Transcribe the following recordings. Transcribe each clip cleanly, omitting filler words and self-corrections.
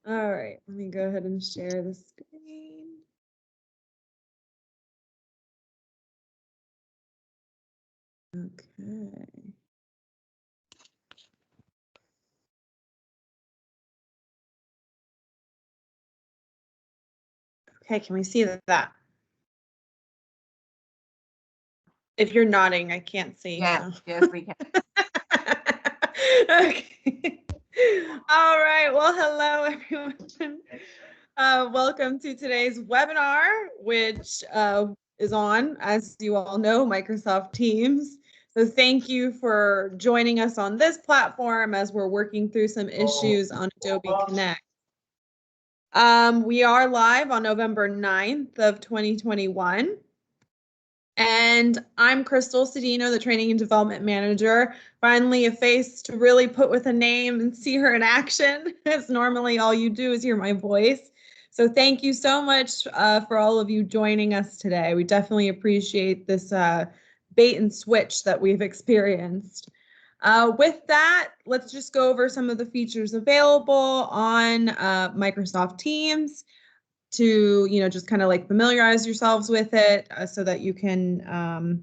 All right, let me go ahead and share the screen. Okay. Okay, can we see that? If you're nodding, I can't see. Yes, so. yes, we can. Okay. All right. Well, hello, everyone. Welcome to today's webinar, which is on, as you all know, Microsoft Teams. So thank you for joining us on this platform as we're working through some issues on Adobe Connect. We are live on November 9th of 2021. And I'm Crystal Cedino, the Training and Development Manager. Finally, a face to really put with a name and see her in action. As normally all you do is hear my voice. So thank you so much for all of you joining us today. We definitely appreciate this bait and switch that we've experienced. With that, let's just go over some of the features available on Microsoft Teams to, just kind of like familiarize yourselves with it so that you can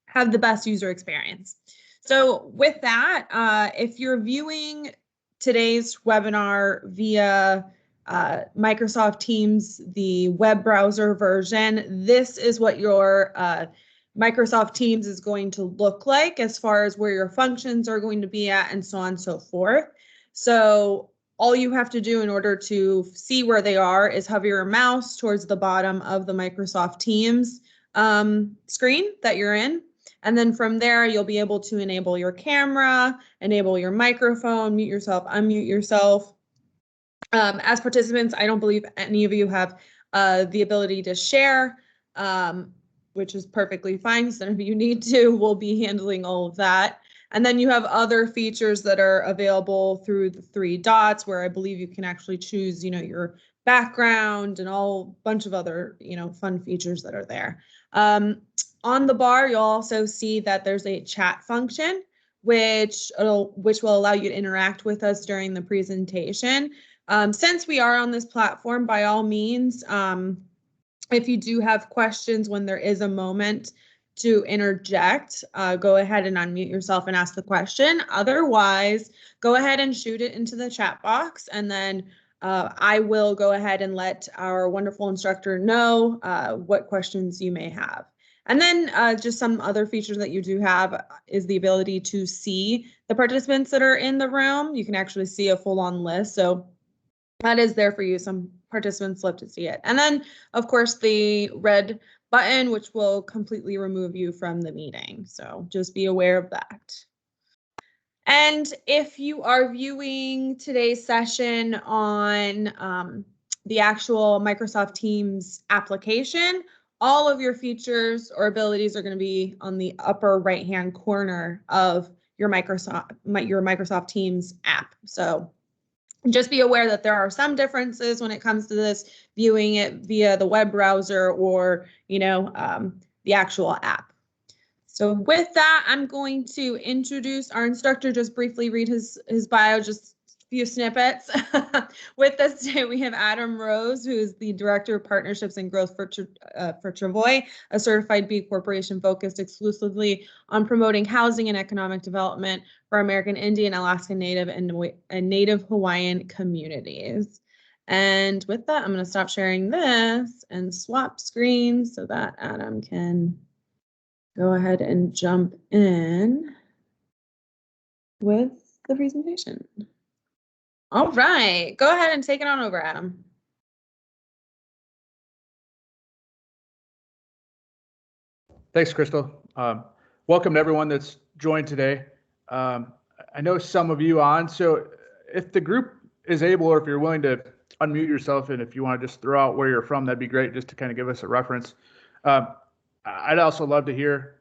have the best user experience. So with that, if you're viewing today's webinar via Microsoft Teams, the web browser version, this is what your Microsoft Teams is going to look like as far as where your functions are going to be at and so on and so forth. So all you have to do in order to see where they are is hover your mouse towards the bottom of the Microsoft Teams screen that you're in. And then from there, you'll be able to enable your camera, enable your microphone, mute yourself, unmute yourself. As participants, I don't believe any of you have the ability to share, which is perfectly fine. So if you need to, we'll be handling all of that. And then you have other features that are available through the 3 dots where I believe you can actually choose, your background and all bunch of other, fun features that are there. On the bar, you'll also see that there's a chat function, which will allow you to interact with us during the presentation. Since we are on this platform, by all means, if you do have questions when there is a moment to interject, go ahead and unmute yourself and ask the question. Otherwise, go ahead and shoot it into the chat box, and then I will go ahead and let our wonderful instructor know what questions you may have. And then just some other features that you do have is the ability to see the participants that are in the room. You can actually see a full-on list. So that is there for you. Some participants love to see it. And then, of course, the red button, which will completely remove you from the meeting. So just be aware of that. And if you are viewing today's session on the actual Microsoft Teams application, all of your features or abilities are going to be on the upper right-hand corner of your Microsoft Teams app. So just be aware that there are some differences when it comes to this, viewing it via the web browser or, the actual app. So with that, I'm going to introduce our instructor, just briefly read his bio, just a few snippets. With us today, we have Adam Rose, who is the Director of Partnerships and Growth for Travoy, a certified B Corporation focused exclusively on promoting housing and economic development for American Indian, Alaska Native, and Native Hawaiian communities. And with that, I'm going to stop sharing this and swap screens so that Adam can go ahead and jump in with the presentation. All right, go ahead and take it on over, Adam. Thanks, Crystal. Welcome to everyone that's joined today. I know some of you on, so if the group is able, or if you're willing to unmute yourself, and if you want to just throw out where you're from, that'd be great, just to kind of give us a reference. I'd also love to hear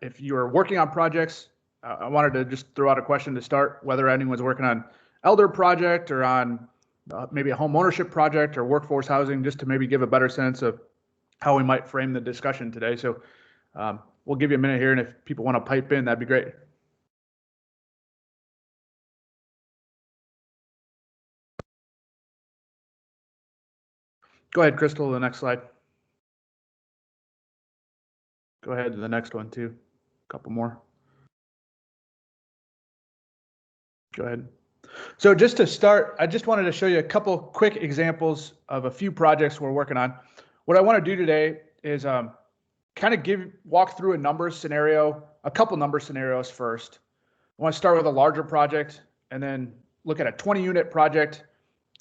if you are working on projects. I wanted to just throw out a question to start, whether anyone's working on elder project or on maybe a home ownership project or workforce housing, just to maybe give a better sense of how we might frame the discussion today. So we'll give you a minute here, and if people want to pipe in, that'd be great. Go ahead, Crystal, the next slide. Go ahead to the next one too. A couple more. Go ahead. So just to start, I just wanted to show you a couple quick examples of a few projects we're working on. What I want to do today is kind of walk through a couple number scenarios first. I want to start with a larger project and then look at a 20-unit project,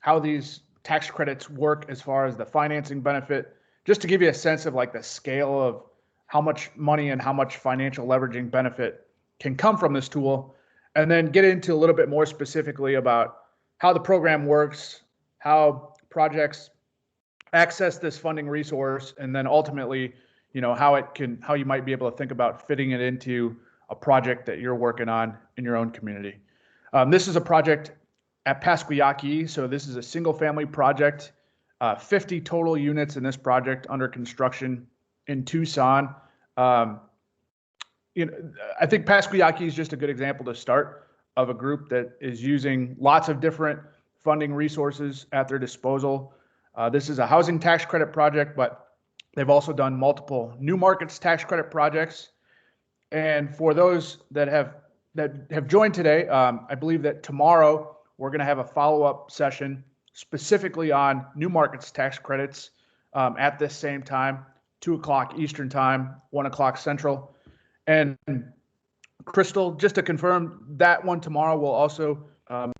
how these tax credits work as far as the financing benefit, just to give you a sense of like the scale of how much money and how much financial leveraging benefit can come from this tool, and then get into a little bit more specifically about how the program works, how projects access this funding resource, and then ultimately, how you might be able to think about fitting it into a project that you're working on in your own community. This is a project at Pasquiyaki. So this is a single family project, 50 total units in this project under construction in Tucson. I think Pasquiyaki is just a good example to start of a group that is using lots of different funding resources at their disposal. This is a housing tax credit project, but they've also done multiple new markets tax credit projects. And for those that have joined today, I believe that tomorrow we're going to have a follow-up session specifically on new markets tax credits at this same time, 2 o'clock Eastern time, 1 o'clock Central. And Crystal, just to confirm, that one tomorrow will also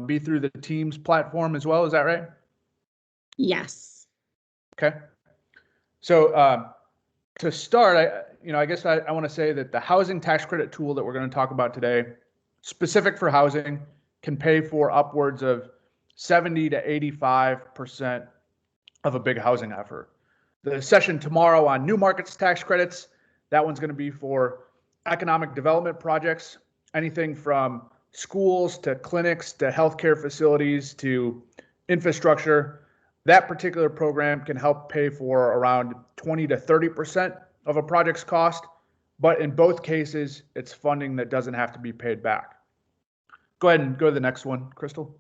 be through the Teams platform as well. Is that right? Yes. Okay. So to start, I guess I want to say that the housing tax credit tool that we're going to talk about today, specific for housing, can pay for upwards of 70 to 85% of a big housing effort. The session tomorrow on new markets tax credits, that one's going to be for economic development projects, anything from schools to clinics to healthcare facilities to infrastructure. That particular program can help pay for around 20 to 30% of a project's cost, but in both cases, it's funding that doesn't have to be paid back. Go ahead and go to the next one, Crystal.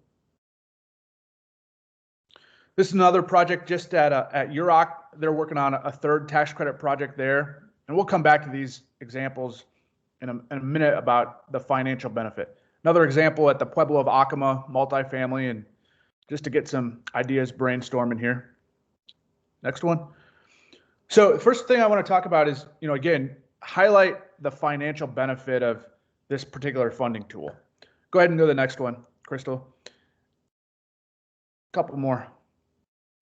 This is another project just at UROC. They're working on a third tax credit project there, and we'll come back to these examples in a minute about the financial benefit. Another example at the Pueblo of Acoma multifamily, and just to get some ideas brainstorming here. Next one. So the first thing I want to talk about is, again, highlight the financial benefit of this particular funding tool. Go ahead and go to the next one, Crystal. A couple more.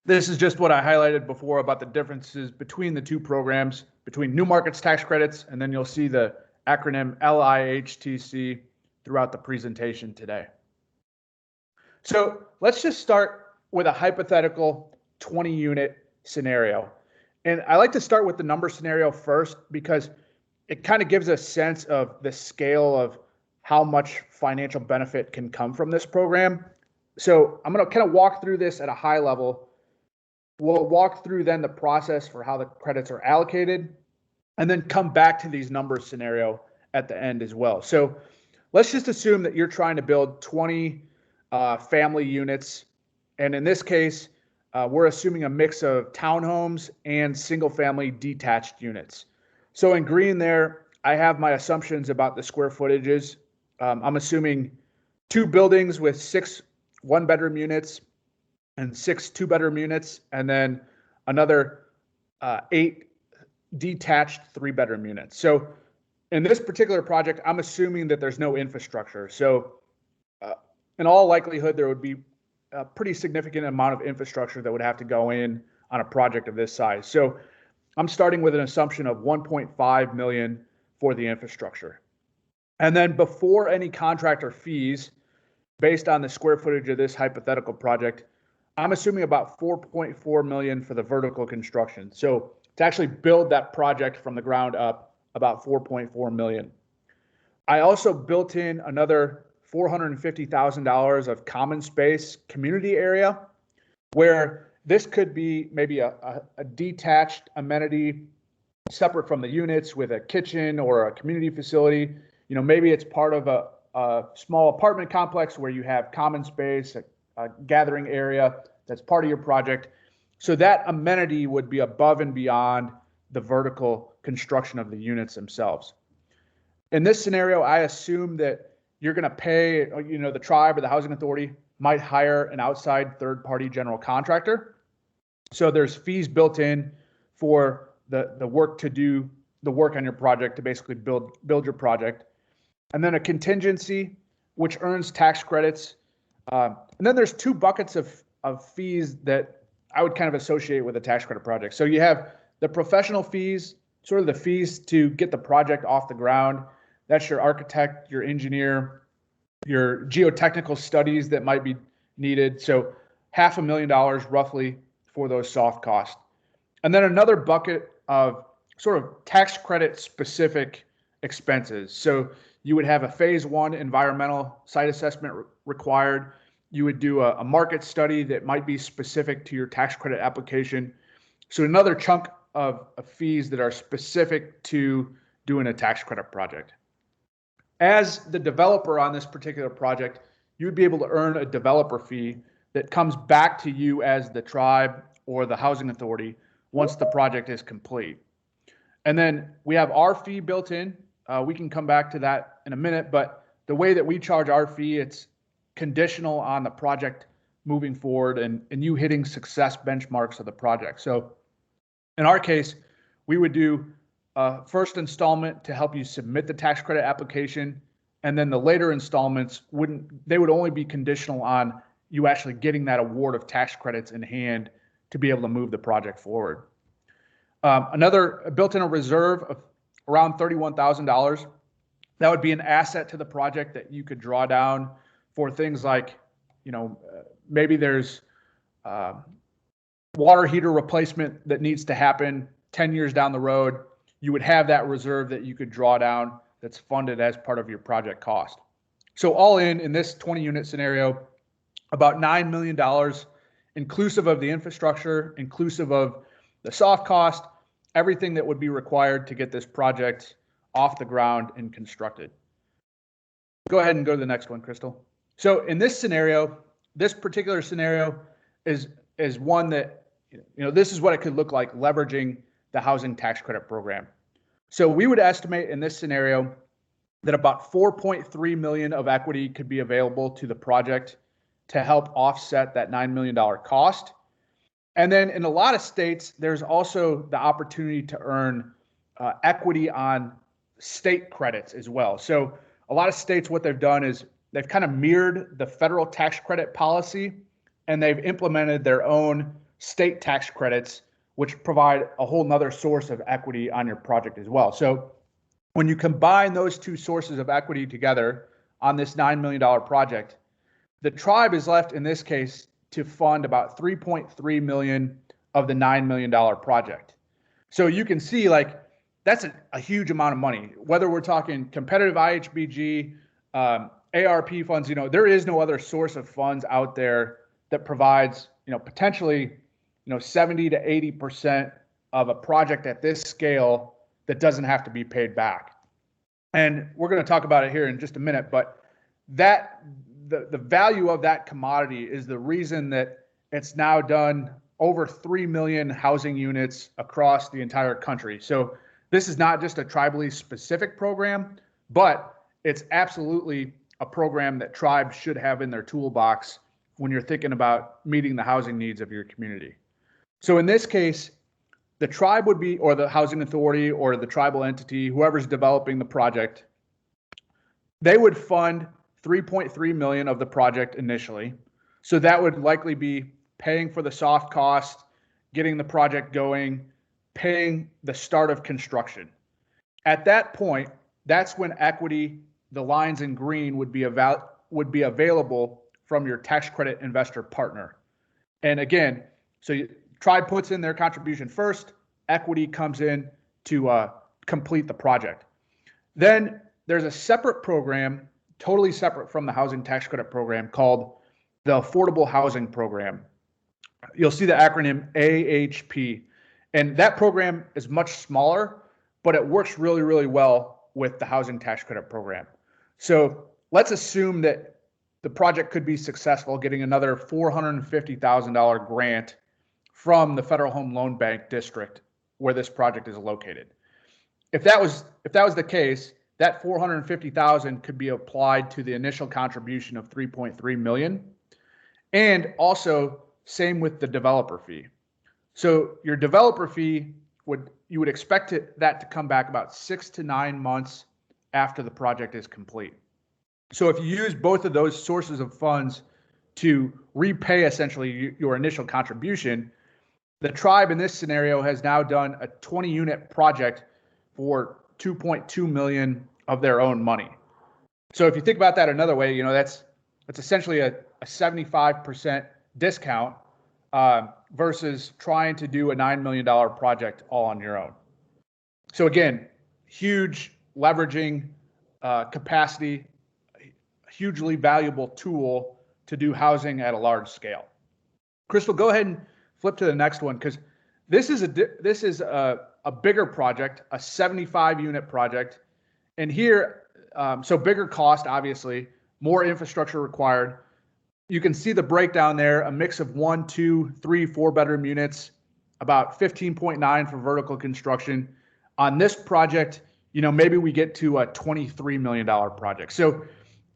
This is just what I highlighted before about the differences between the two programs, between new markets tax credits, and then you'll see the acronym LIHTC throughout the presentation today. So let's just start with a hypothetical 20-unit scenario. And I like to start with the number scenario first because it kind of gives a sense of the scale of how much financial benefit can come from this program. So I'm going to kind of walk through this at a high level. We'll walk through then the process for how the credits are allocated, and then come back to these numbers scenario at the end as well. So let's just assume that you're trying to build 20 family units. And in this case, we're assuming a mix of townhomes and single family detached units. So in green there, I have my assumptions about the square footages. I'm assuming 2 buildings with 6 one-bedroom units and 6 two-bedroom units, and then another 8 detached 3-bedroom units. So in this particular project, I'm assuming that there's no infrastructure. So in all likelihood, there would be a pretty significant amount of infrastructure that would have to go in on a project of this size. So I'm starting with an assumption of $1.5 million for the infrastructure. And then before any contractor fees, based on the square footage of this hypothetical project, I'm assuming about $4.4 million for the vertical construction. So to actually build that project from the ground up, about $4.4 million. I also built in another $450,000 of common space community area, where this could be maybe a detached amenity separate from the units with a kitchen or a community facility. Maybe it's part of a small apartment complex where you have common space, a gathering area that's part of your project. So that amenity would be above and beyond the vertical construction of the units themselves. In this scenario, I assume that you're going to pay, the tribe or the housing authority might hire an outside third-party general contractor. So there's fees built in for the work to do the work on your project to basically build your project. And then a contingency, which earns tax credits. And then there's two buckets of fees that I would kind of associate with a tax credit project. So you have the professional fees, sort of the fees to get the project off the ground. That's your architect, your engineer, your geotechnical studies that might be needed. So $500,000 roughly for those soft costs. And then another bucket of sort of tax credit specific expenses. So you would have a phase one environmental site assessment required. You would do a market study that might be specific to your tax credit application. So another chunk of fees that are specific to doing a tax credit project. As the developer on this particular project, you would be able to earn a developer fee that comes back to you as the tribe or the housing authority once the project is complete. And then we have our fee built in. We can come back to that in a minute, but the way that we charge our fee, it's conditional on the project moving forward and you hitting success benchmarks of the project. So in our case, we would do a first installment to help you submit the tax credit application, and then the later installments would only be conditional on you actually getting that award of tax credits in hand to be able to move the project forward. Another built-in a reserve of around $31,000. That would be an asset to the project that you could draw down for things like, maybe there's water heater replacement that needs to happen 10 years down the road. You would have that reserve that you could draw down that's funded as part of your project cost. So all in this 20 unit scenario, about $9 million, inclusive of the infrastructure, inclusive of the soft cost, everything that would be required to get this project off the ground and constructed. Go ahead and go to the next one, Crystal. So in this scenario, this particular scenario is one that, this is what it could look like leveraging the housing tax credit program. So we would estimate in this scenario that about 4.3 million of equity could be available to the project to help offset that $9 million cost. And then in a lot of states, there's also the opportunity to earn equity on state credits as well. So a lot of states, what they've done is they've kind of mirrored the federal tax credit policy, and they've implemented their own state tax credits, which provide a whole nother source of equity on your project as well. So when you combine those two sources of equity together on this $9 million project, the tribe is left in this case to fund about 3.3 million of the $9 million project. So you can see that's a huge amount of money, whether we're talking competitive IHBG, ARP funds, there is no other source of funds out there that provides, potentially, 70 to 80% of a project at this scale that doesn't have to be paid back. And we're going to talk about it here in just a minute, but the value of that commodity is the reason that it's now done over 3 million housing units across the entire country. So this is not just a tribally specific program, but it's absolutely a program that tribes should have in their toolbox when you're thinking about meeting the housing needs of your community. So in this case, the tribe would be, or the housing authority or the tribal entity, whoever's developing the project, they would fund 3.3 million of the project initially. So that would likely be paying for the soft cost, getting the project going, paying the start of construction. At that point, that's when equity, the lines in green, would be available from your tax credit investor partner. And again, so tribe puts in their contribution first, equity comes in to complete the project. Then there's a separate program, totally separate from the housing tax credit program, called the Affordable Housing Program. You'll see the acronym AHP. And that program is much smaller, but it works really, really well with the housing tax credit program. So let's assume that the project could be successful, getting another $450,000 grant from the Federal Home Loan Bank district where this project is located. If that was the case, that $450,000 could be applied to the initial contribution of $3.3 million, and also same with the developer fee. So your developer fee you would expect that to come back about 6 to 9 months after the project is complete. So if you use both of those sources of funds to repay essentially your initial contribution, the tribe in this scenario has now done a 20-unit project for $2.2 million of their own money. So if you think about that another way, that's essentially a 75% discount versus trying to do a $9 million project all on your own. So again, huge leveraging capacity, hugely valuable tool to do housing at a large scale. Crystal, go ahead and flip to the next one, because this is a bigger project, a 75-unit project. And here, so bigger cost, obviously, more infrastructure required. You can see the breakdown there, a mix of 1, 2, 3, 4-bedroom units, about 15.9 for vertical construction. On this project, maybe we get to a $23 million project. So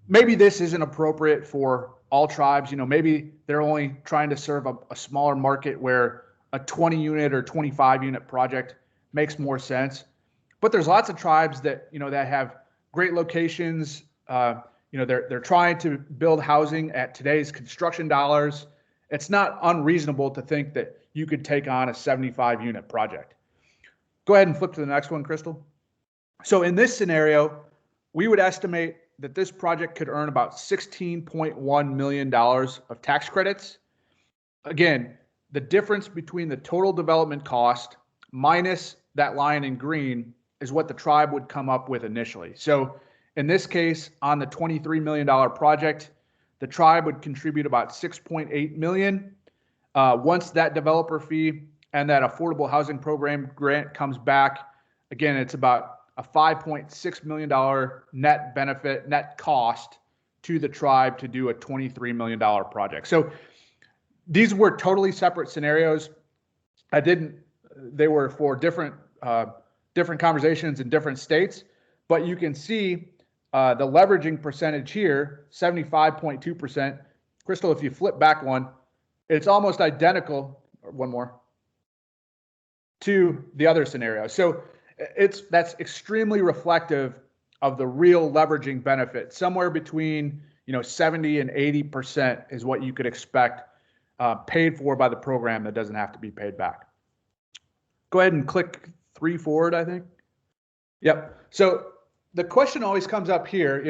maybe this isn't appropriate for all tribes. Maybe they're only trying to serve a smaller market where a 20-unit or 25-unit project makes more sense. But there's lots of tribes that, that have great locations. They're trying to build housing at today's construction dollars. It's not unreasonable to think that you could take on a 75-unit project. Go ahead and flip to the next one, Crystal. So in this scenario, we would estimate that this project could earn about $16.1 million of tax credits. Again, the difference between the total development cost minus that line in green is what the tribe would come up with initially. So in this case, on the $23 million project, the tribe would contribute about $6.8 million. Once that developer fee and that affordable housing program grant comes back, again, it's about a $5.6 million net benefit, net cost to the tribe to do a $23 million project. So these were totally separate scenarios. They were for different conversations in different states, but you can see the leveraging percentage here, 75.2%. Crystal, if you flip back one, it's almost identical, or one more, to the other scenario. So that's extremely reflective of the real leveraging benefit. Somewhere between 70 and 80% is what you could expect paid for by the program that doesn't have to be paid back. Go ahead and click 3 forward, I think. Yep. So the question always comes up here,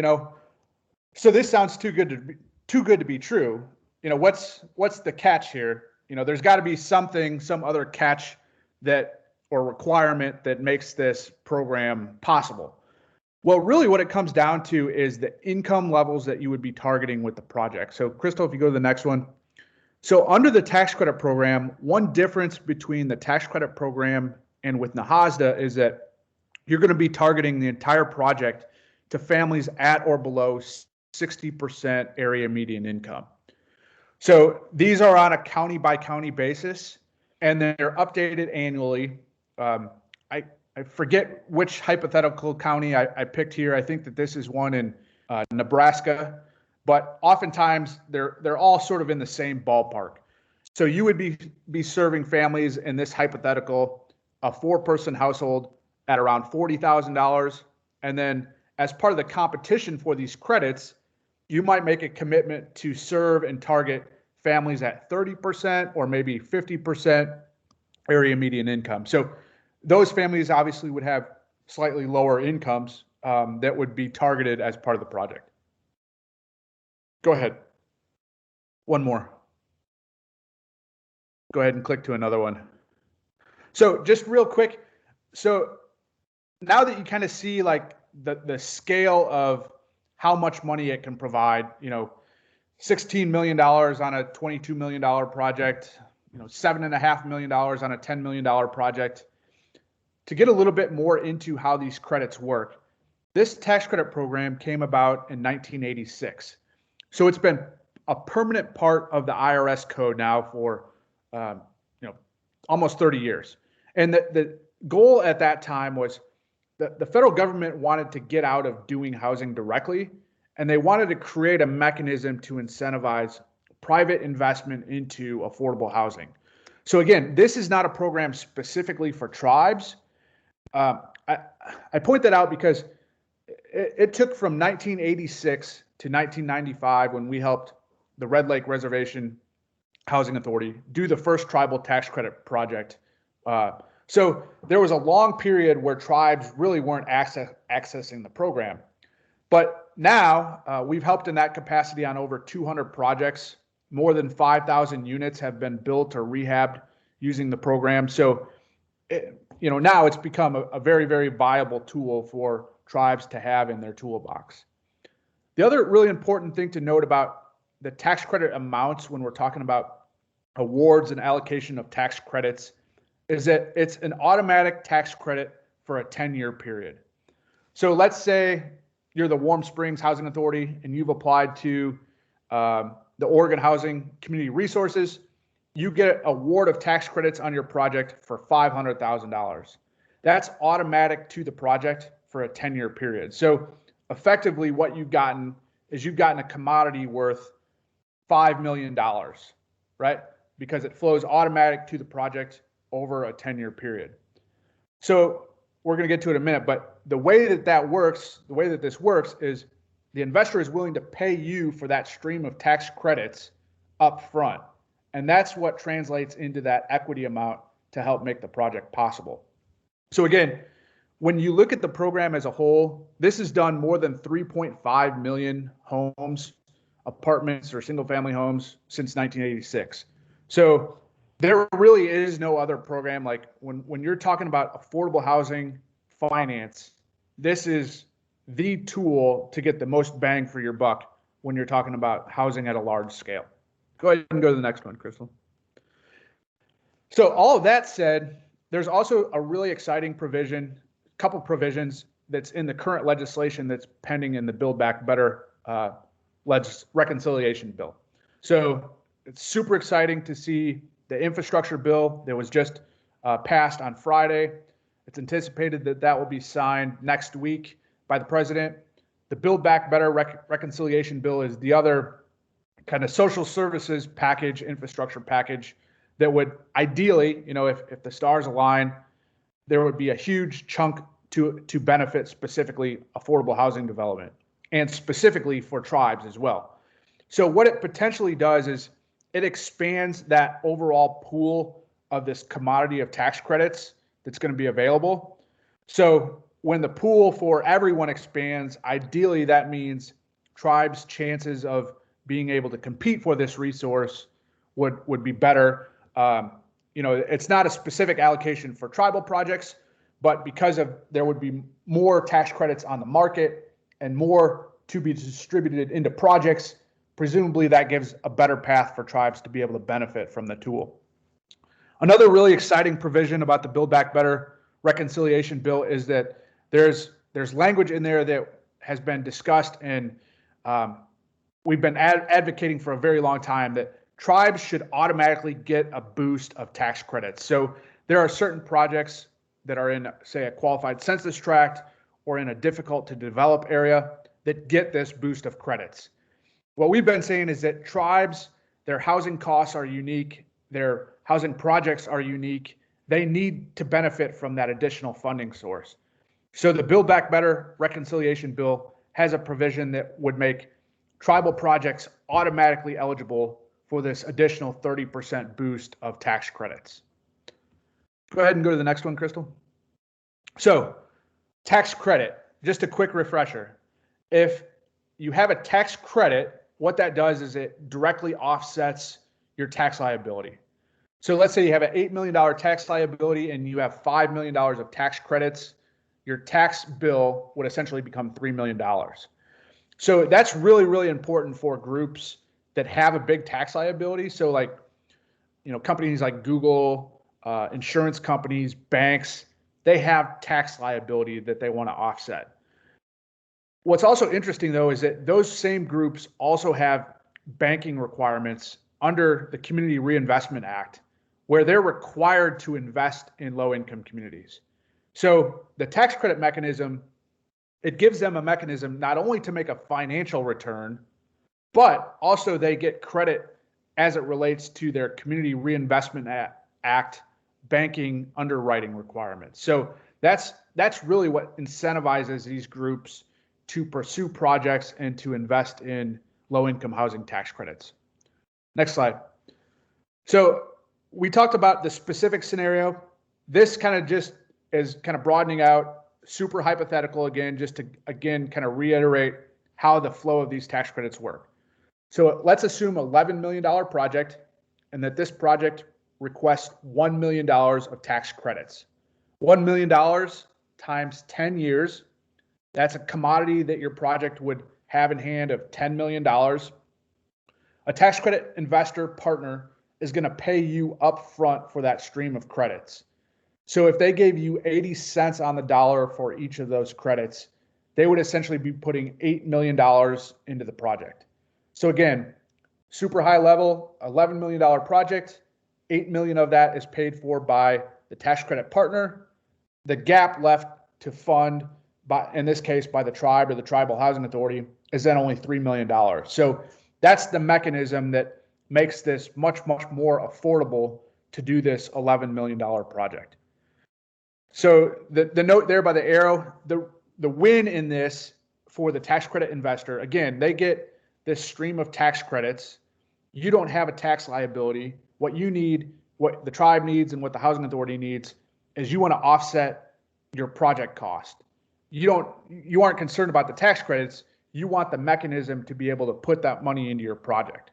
so this sounds too good to be true. What's the catch here? There's got to be some other catch or requirement that makes this program possible. Well, really what it comes down to is the income levels that you would be targeting with the project. So Crystal, if you go to the next one. So under the tax credit program, one difference between the tax credit program and with NAHASDA is that you're going to be targeting the entire project to families at or below 60% area median income. So these are on a county by county basis, and they're updated annually. I forget which hypothetical county I picked here. I think that this is one in Nebraska, but oftentimes they're all sort of in the same ballpark. So you would be serving families in this hypothetical, a 4-person household at around $40,000. And then as part of the competition for these credits, you might make a commitment to serve and target families at 30% or maybe 50% area median income. So those families obviously would have slightly lower incomes that would be targeted as part of the project. Go ahead. One more. Go ahead and click to another one. So just real quick. So now that you kind of see like the scale of how much money it can provide, $16 million on a $22 million project, $7.5 million on a $10 million project. To get a little bit more into how these credits work, this tax credit program came about in 1986. So it's been a permanent part of the IRS code now for almost 30 years. And the goal at that time was the federal government wanted to get out of doing housing directly, and they wanted to create a mechanism to incentivize private investment into affordable housing. So again, this is not a program specifically for tribes. I point that out because it took from 1986 to 1995 when we helped the Red Lake Reservation Housing Authority do the first tribal tax credit project. So there was a long period where tribes really weren't accessing the program. But now we've helped in that capacity on over 200 projects. More than 5,000 units have been built or rehabbed using the program. So, now it's become a very, very viable tool for tribes to have in their toolbox. The other really important thing to note about the tax credit amounts when we're talking about awards and allocation of tax credits is that it's an automatic tax credit for a 10-year period. So let's say you're the Warm Springs Housing Authority and you've applied to the Oregon Housing Community Resources. You get an award of tax credits on your project for $500,000. That's automatic to the project for a 10-year period. So effectively what you've gotten is you've gotten a commodity worth $5 million, right? Because it flows automatic to the project over a 10-year period. So we're going to get to it in a minute, but the way that this works is the investor is willing to pay you for that stream of tax credits up front. And that's what translates into that equity amount to help make the project possible. So again, when you look at the program as a whole, this has done more than 3.5 million homes, apartments or single family homes since 1986. So there really is no other program. Like when you're talking about affordable housing finance, this is the tool to get the most bang for your buck when you're talking about housing at a large scale. Go ahead and go to the next one, Crystal. So all of that said, there's also a really exciting provision, couple provisions that's in the current legislation that's pending in the Build Back Better reconciliation bill. So it's super exciting to see the infrastructure bill that was just passed on Friday. It's anticipated that that will be signed next week by the president. The Build Back Better reconciliation bill is the other kind of social services package, infrastructure package that would ideally, if the stars align, there would be a huge chunk to benefit specifically affordable housing development and specifically for tribes as well. So what it potentially does is it expands that overall pool of this commodity of tax credits that's going to be available. So when the pool for everyone expands, ideally that means tribes' chances of being able to compete for this resource would be better. It's not a specific allocation for tribal projects, but because of there would be more tax credits on the market and more to be distributed into projects, presumably that gives a better path for tribes to be able to benefit from the tool. Another really exciting provision about the Build Back Better reconciliation bill is that there's language in there that has been discussed and we've been advocating for a very long time that tribes should automatically get a boost of tax credits. So there are certain projects that are in, say, a qualified census tract or in a difficult to develop area that get this boost of credits. What we've been saying is that tribes, their housing costs are unique, their housing projects are unique. They need to benefit from that additional funding source. So the Build Back Better reconciliation bill has a provision that would make tribal projects automatically eligible for this additional 30% boost of tax credits. Go ahead and go to the next one, Crystal. So tax credit, just a quick refresher. If you have a tax credit, what that does is it directly offsets your tax liability. So let's say you have an $8 million tax liability and you have $5 million of tax credits, your tax bill would essentially become $3 million. So that's really, really important for groups that have a big tax liability. So like, companies like Google, insurance companies, banks, they have tax liability that they want to offset. What's also interesting though, is that those same groups also have banking requirements under the Community Reinvestment Act, where they're required to invest in low-income communities. So the tax credit mechanism, it gives them a mechanism not only to make a financial return, but also they get credit as it relates to their Community Reinvestment Act banking underwriting requirements. So that's really what incentivizes these groups to pursue projects and to invest in low-income housing tax credits. Next slide. So we talked about the specific scenario. This kind of just is kind of broadening out, super hypothetical again, just to again kind of reiterate how the flow of these tax credits work. So let's assume $11 million project, and that this project requests $1 million of tax credits. $1 million times 10 years, that's a commodity that your project would have in hand of $10 million. A tax credit investor partner is going to pay you up front for that stream of credits. So if they gave you 80 cents on the dollar for each of those credits, they would essentially be putting $8 million into the project. So again, super high level, $11 million project, $8 million of that is paid for by the tax credit partner. The gap left to fund, by, in this case, by the tribe or the tribal housing authority, is then only $3 million. So that's the mechanism that makes this much, much more affordable to do this $11 million project. So the note there by the arrow, the win in this for the tax credit investor, again, they get this stream of tax credits. You don't have a tax liability. What you need, what the tribe needs, and what the housing authority needs is you want to offset your project cost. You aren't concerned about the tax credits. You want the mechanism to be able to put that money into your project.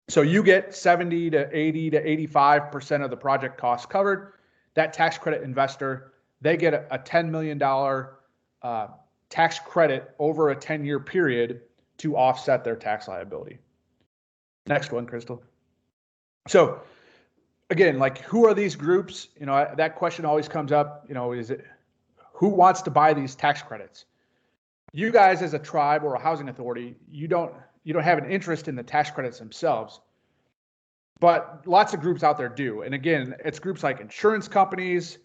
So you get 70 to 80 to 85% of the project costs covered. That tax credit investor, they get a $10 million tax credit over a 10-year period to offset their tax liability. Next one, Crystal. So again, like, who are these groups? You know, that question always comes up, you know, is it, who wants to buy these tax credits? You guys as a tribe or a housing authority, you don't have an interest in the tax credits themselves, but lots of groups out there do. And again, it's groups like insurance companies,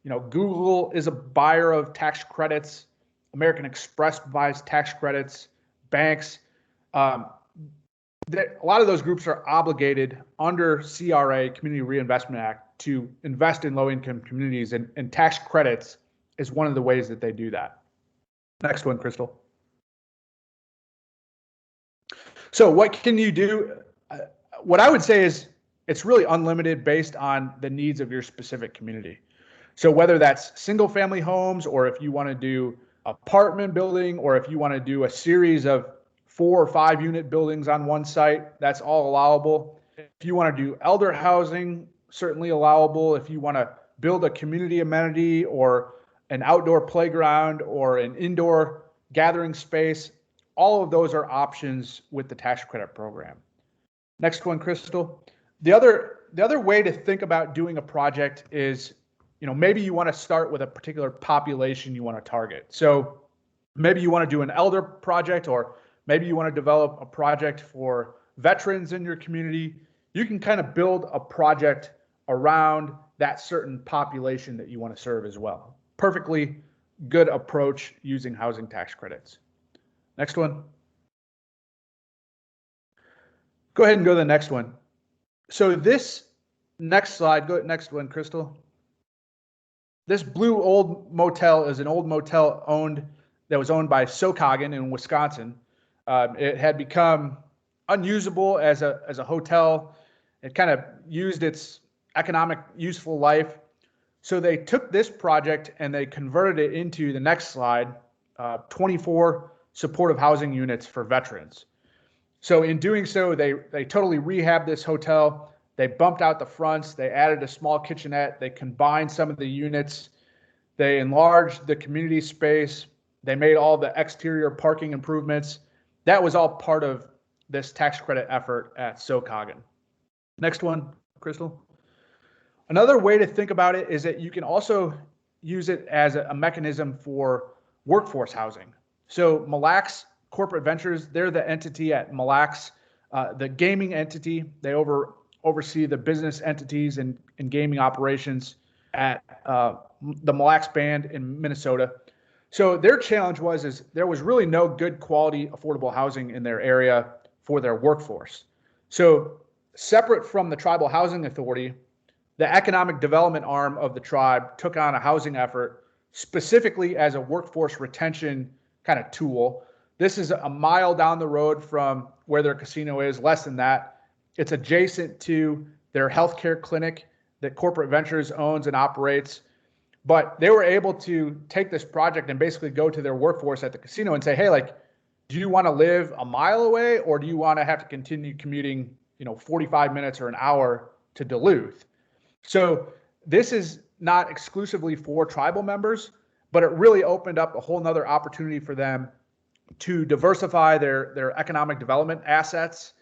you know, Google is a buyer of tax credits, American Express buys tax credits, banks. A lot of those groups are obligated under CRA, Community Reinvestment Act, to invest in low-income communities, and tax credits is one of the ways that they do that. Next one, Crystal. So what can you do? What I would say is it's really unlimited based on the needs of your specific community. So whether that's single family homes, or if you want to do apartment building, or if you want to do a series of 4 or 5 unit buildings on one site, that's all allowable. If you want to do elder housing, certainly allowable. If you want to build a community amenity or an outdoor playground or an indoor gathering space, all of those are options with the tax credit program. Next one, Crystal. The other way to think about doing a project is, you know, maybe you want to start with a particular population you want to target. So maybe you want to do an elder project, or maybe you want to develop a project for veterans in your community. You can kind of build a project around that certain population that you want to serve as well. Perfectly good approach using housing tax credits. Next one. Go ahead and go to the next one. So this next slide, go next one, Crystal. This blue old motel is an old motel that was owned by Socogan in Wisconsin. It had become unusable as a hotel. It kind of used its economic useful life. So they took this project and they converted it into the next slide, 24 supportive housing units for veterans. So in doing so, they totally rehabbed this hotel. They bumped out the fronts. They added a small kitchenette. They combined some of the units. They enlarged the community space. They made all the exterior parking improvements. That was all part of this tax credit effort at Socogan. Next one, Crystal. Another way to think about it is that you can also use it as a mechanism for workforce housing. So Mille Lacs Corporate Ventures, they're the entity at Mille Lacs, the gaming entity. They oversee the business entities and gaming operations at the Mille Lacs Band in Minnesota. So their challenge is there was really no good quality affordable housing in their area for their workforce. So separate from the Tribal Housing Authority, the economic development arm of the tribe took on a housing effort specifically as a workforce retention kind of tool. This is a mile down the road from where their casino is, less than that. It's adjacent to their healthcare clinic that Corporate Ventures owns and operates. But they were able to take this project and basically go to their workforce at the casino and say, hey, like, do you want to live a mile away, or do you want to have to continue commuting, 45 minutes or an hour to Duluth? So this is not exclusively for tribal members, but it really opened up a whole nother opportunity for them to diversify their economic development assets,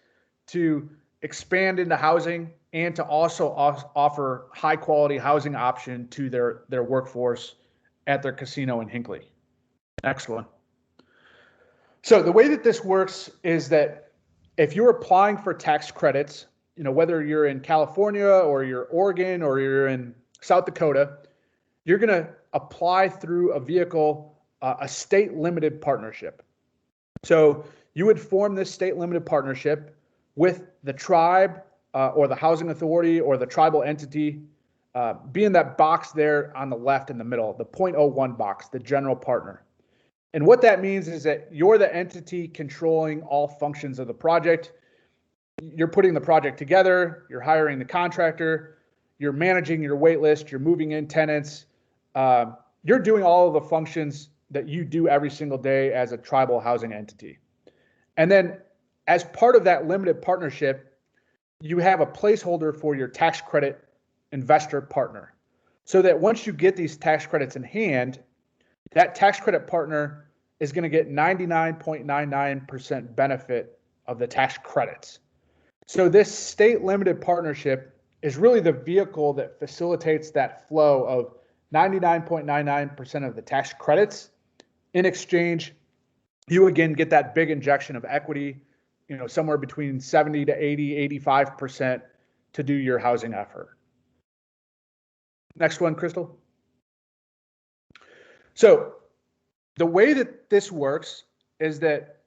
to expand into housing, and to also offer high quality housing option to their workforce at their casino in Hinckley. Next one. So the way that this works is that if you're applying for tax credits, whether you're in California or you're Oregon or you're in South Dakota, you're going to apply through a vehicle, a state limited partnership. So you would form this state limited partnership with the tribe or the housing authority or the tribal entity, being that box there on the left in the middle, the 0.01 box, the general partner. And what that means is that you're the entity controlling all functions of the project. You're putting the project together, you're hiring the contractor, you're managing your wait list, you're moving in tenants, you're doing all of the functions that you do every single day as a tribal housing entity. And then as part of that limited partnership, you have a placeholder for your tax credit investor partner. So that once you get these tax credits in hand, that tax credit partner is going to get 99.99% benefit of the tax credits. So this state limited partnership is really the vehicle that facilitates that flow of 99.99% of the tax credits. In exchange, you again get that big injection of equity, somewhere between 70 to 80, 85% to do your housing effort. Next one, Crystal. So the way that this works is that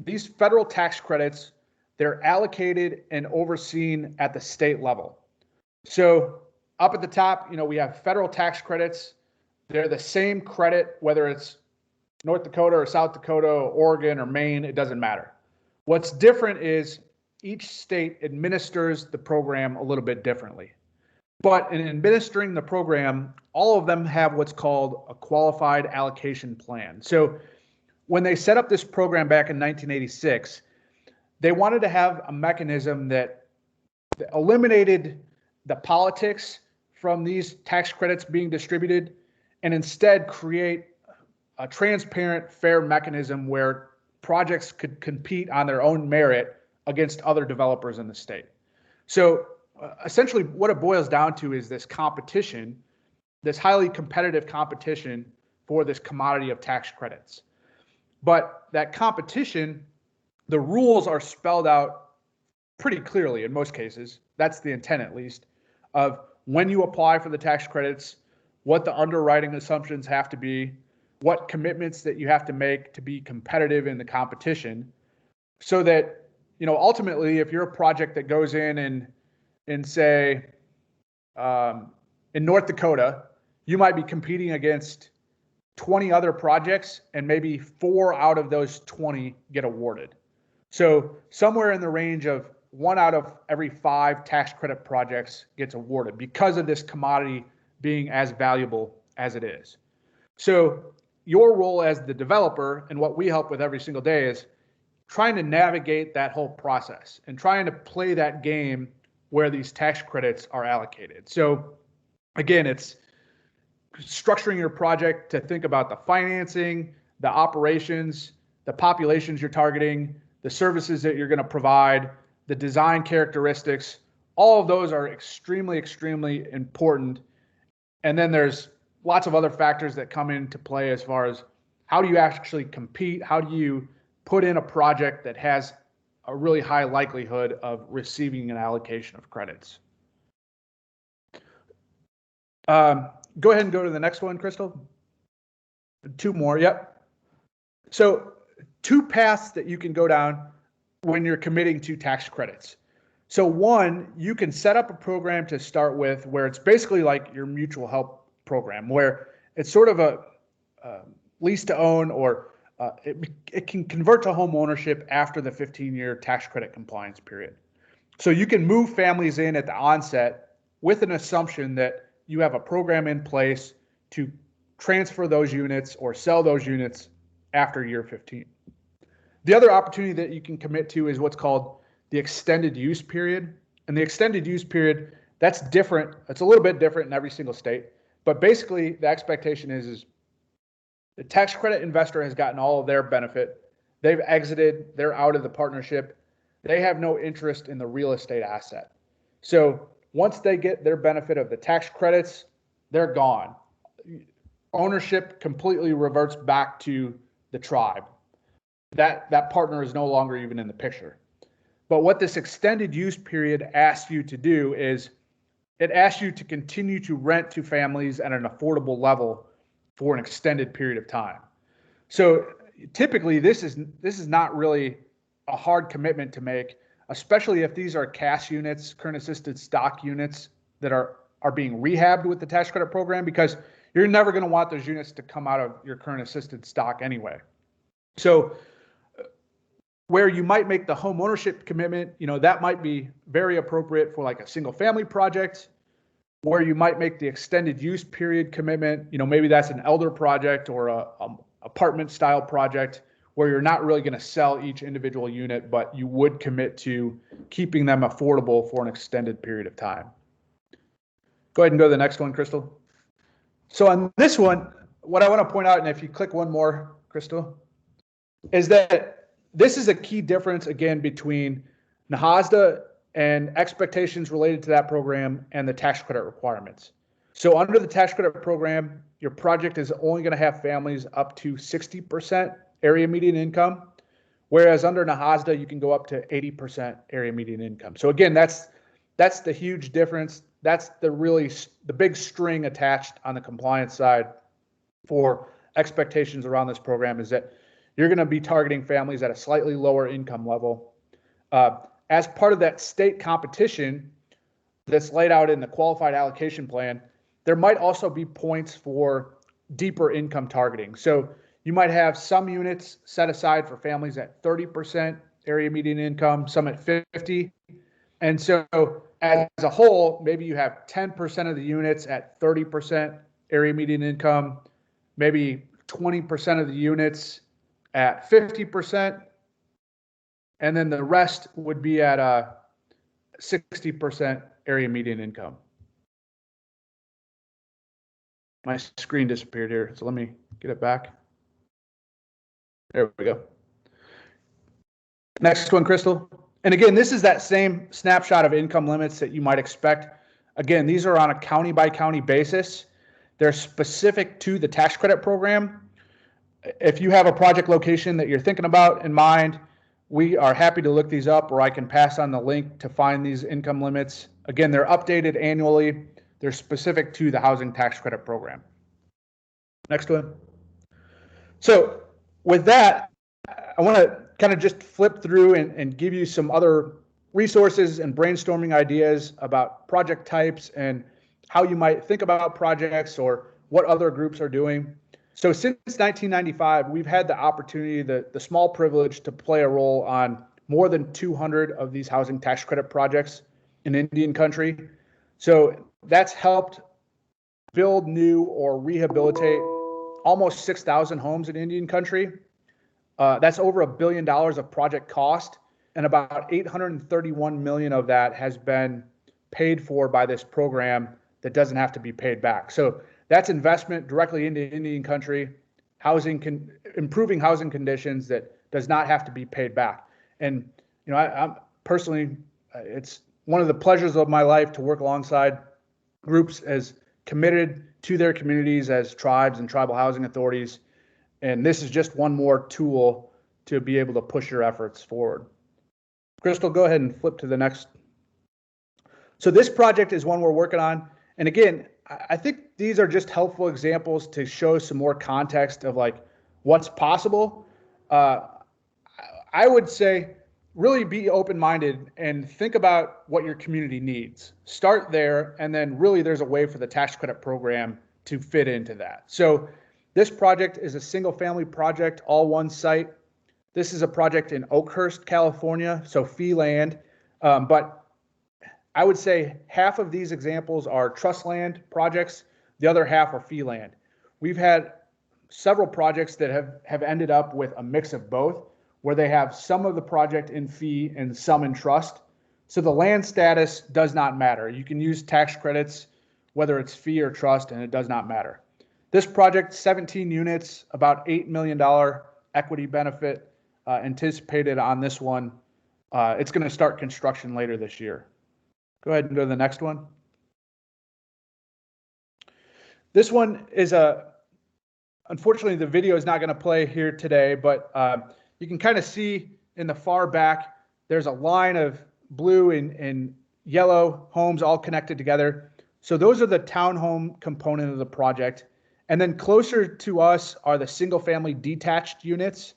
these federal tax credits, they're allocated and overseen at the state level. So up at the top, we have federal tax credits. They're the same credit, whether it's North Dakota or South Dakota or Oregon or Maine, it doesn't matter. What's different is each state administers the program a little bit differently. But in administering the program, all of them have what's called a qualified allocation plan. So when they set up this program back in 1986, they wanted to have a mechanism that eliminated the politics from these tax credits being distributed and instead create a transparent, fair mechanism where projects could compete on their own merit against other developers in the state. So essentially what it boils down to is this competition, this highly competitive competition for this commodity of tax credits. But that competition, the rules are spelled out pretty clearly in most cases. That's the intent, at least, of when you apply for the tax credits, what the underwriting assumptions have to be, what commitments that you have to make to be competitive in the competition, so that, ultimately, if you're a project that goes in say, in North Dakota, you might be competing against 20 other projects and maybe 4 out of those 20 get awarded. So somewhere in the range of 1 out of every 5 tax credit projects gets awarded because of this commodity being as valuable as it is. So your role as the developer, and what we help with every single day, is trying to navigate that whole process and trying to play that game where these tax credits are allocated. So again, it's structuring your project to think about the financing, the operations, the populations you're targeting, the services that you're going to provide, the design characteristics. All of those are extremely, extremely important. And then there's lots of other factors that come into play as far as how do you actually compete? How do you put in a project that has a really high likelihood of receiving an allocation of credits. Go ahead and go to the next one, Crystal. 2 more, yep. So 2 paths that you can go down when you're committing to tax credits. So 1, you can set up a program to start with where it's basically like your mutual help program, where it's sort of a lease to own, or it can convert to home ownership after the 15-year tax credit compliance period. So you can move families in at the onset with an assumption that you have a program in place to transfer those units or sell those units after year 15. The other opportunity that you can commit to is what's called the extended use period. And the extended use period, that's different. It's a little bit different in every single state. But basically, the expectation is the tax credit investor has gotten all of their benefit. They've exited. They're out of the partnership. They have no interest in the real estate asset. So once they get their benefit of the tax credits, they're gone. Ownership completely reverts back to the tribe. That partner is no longer even in the picture. But what this extended use period asks you to do is it asks you to continue to rent to families at an affordable level for an extended period of time. So typically this is not really a hard commitment to make, especially if these are CAS units, current assisted stock units that are being rehabbed with the tax credit program, because you're never going to want those units to come out of your current assisted stock anyway. So where you might make the home ownership commitment, that might be very appropriate for like a single family project. Where you might make the extended use period commitment, maybe that's an elder project or a apartment style project where you're not really going to sell each individual unit, but you would commit to keeping them affordable for an extended period of time. Go ahead and go to the next one, Crystal. So on this one, what I want to point out, and if you click one more, Crystal, is that this is a key difference, again, between NAHASDA and expectations related to that program and the tax credit requirements. So under the tax credit program, your project is only going to have families up to 60% area median income, whereas under NAHASDA, you can go up to 80% area median income. So again, that's the huge difference. That's the big string attached on the compliance side for expectations around this program, is that you're going to be targeting families at a slightly lower income level. As part of that state competition that's laid out in the qualified allocation plan, there might also be points for deeper income targeting. So you might have some units set aside for families at 30% area median income, some at 50%. And so as a whole, maybe you have 10% of the units at 30% area median income, maybe 20% of the units at 50%, and then the rest would be at 60% area median income. My screen disappeared here, so let me get it back. There we go. Next one, Crystal. And again, this is that same snapshot of income limits that you might expect. Again, these are on a county by county basis. They're specific to the tax credit program. If you have a project location that you're thinking about in mind, we are happy to look these up, or I can pass on the link to find these income limits. Again, they're updated annually. They're specific to the housing tax credit program. Next one. So with that, I want to kind of just flip through and give you some other resources and brainstorming ideas about project types and how you might think about projects or what other groups are doing. So since 1995, we've had the opportunity, the small privilege to play a role on more than 200 of these housing tax credit projects in Indian country. So that's helped build new or rehabilitate almost 6,000 homes in Indian country. That's over $1 billion of project cost, and about 831 million of that has been paid for by this program that doesn't have to be paid back. So that's investment directly into Indian country, improving housing conditions that does not have to be paid back. And I'm personally, it's one of the pleasures of my life to work alongside groups as committed to their communities as tribes and tribal housing authorities. And this is just one more tool to be able to push your efforts forward. Crystal, go ahead and flip to the next. So this project is one we're working on. And again, I think these are just helpful examples to show some more context of like what's possible. I would say really be open-minded and think about what your community needs. Start there, and then really there's a way for the tax credit program to fit into that. So this project is a single-family project, all one site. This is a project in Oakhurst, California, so fee land. But I would say half of these examples are trust land projects. The other half are fee land. We've had several projects that have ended up with a mix of both, where they have some of the project in fee and some in trust. So the land status does not matter. You can use tax credits, whether it's fee or trust, and it does not matter. This project, 17 units, about $8 million equity benefit anticipated on this one. It's going to start construction later this year. Go ahead and go to the next one. This one is unfortunately, the video is not going to play here today, but you can kind of see in the far back, there's a line of blue and yellow homes all connected together. So those are the townhome component of the project. And then closer to us are the single family detached units.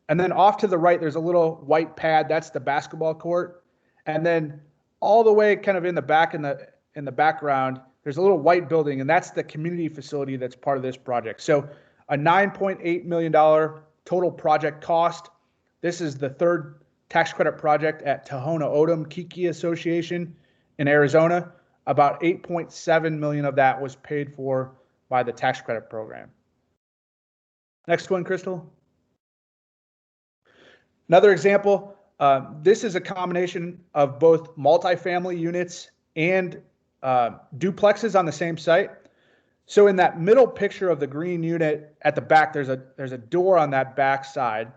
And then off to the right, there's a little white pad. That's the basketball court. And then all the way kind of in the back, in the background, there's a little white building, and that's the community facility that's part of this project. So a $9.8 million total project cost. This is the third tax credit project at Tohono O'odham Kiki Association in Arizona. About $8.7 million of that was paid for by the tax credit program. Next one, Crystal. Another example, this is a combination of both multifamily units and duplexes on the same site. So in that middle picture of the green unit at the back, there's a door on that back side.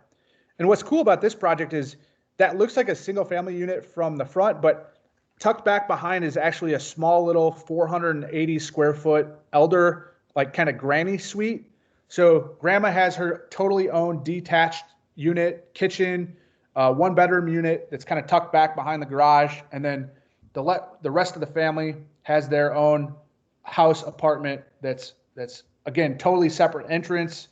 And what's cool about this project is that looks like a single family unit from the front, but tucked back behind is actually a small little 480 square foot elder, like kind of granny suite. So grandma has her totally own detached unit, kitchen, one bedroom unit that's kind of tucked back behind the garage. And then the rest of the family has their own house apartment that's again, totally separate entrance,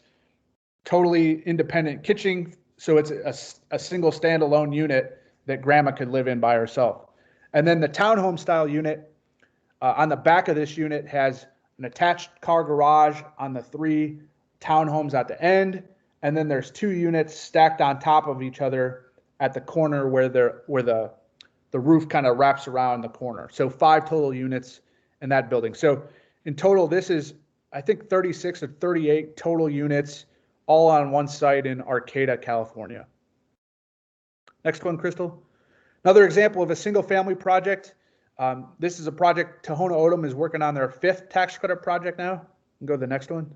totally independent kitchen. So it's a single standalone unit that grandma could live in by herself. And then the townhome style unit on the back of this unit has an attached car garage on the 3 townhomes at the end. And then there's 2 units stacked on top of each other at the corner where the roof kind of wraps around the corner. So 5 total units in that building. So in total, this is, I think, 36 or 38 total units, all on one site in Arcata, California. Next one, Crystal. Another example of a single family project. This is a project Tohono O'odham is working on their 5th tax credit project now. You can go to the next one.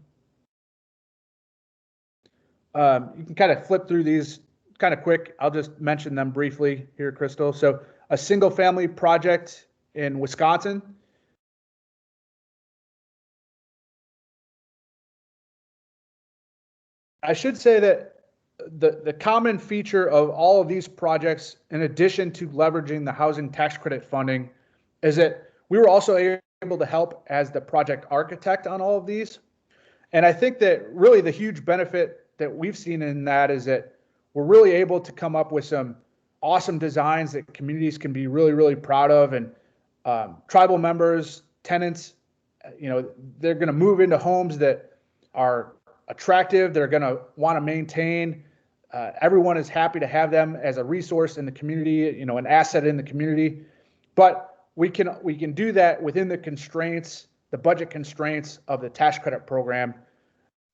You can kind of flip through these kind of quick. I'll just mention them briefly here, Crystal. So a single family project in Wisconsin. I should say that the common feature of all of these projects, in addition to leveraging the housing tax credit funding, is that we were also able to help as the project architect on all of these. And I think that really the huge benefit that we've seen in that is that we're really able to come up with some awesome designs that communities can be really, really proud of. And tribal members, tenants, they're going to move into homes that are attractive. They're going to want to maintain. Everyone is happy to have them as a resource in the community, an asset in the community. But we can do that within the constraints, the budget constraints of the tax credit program,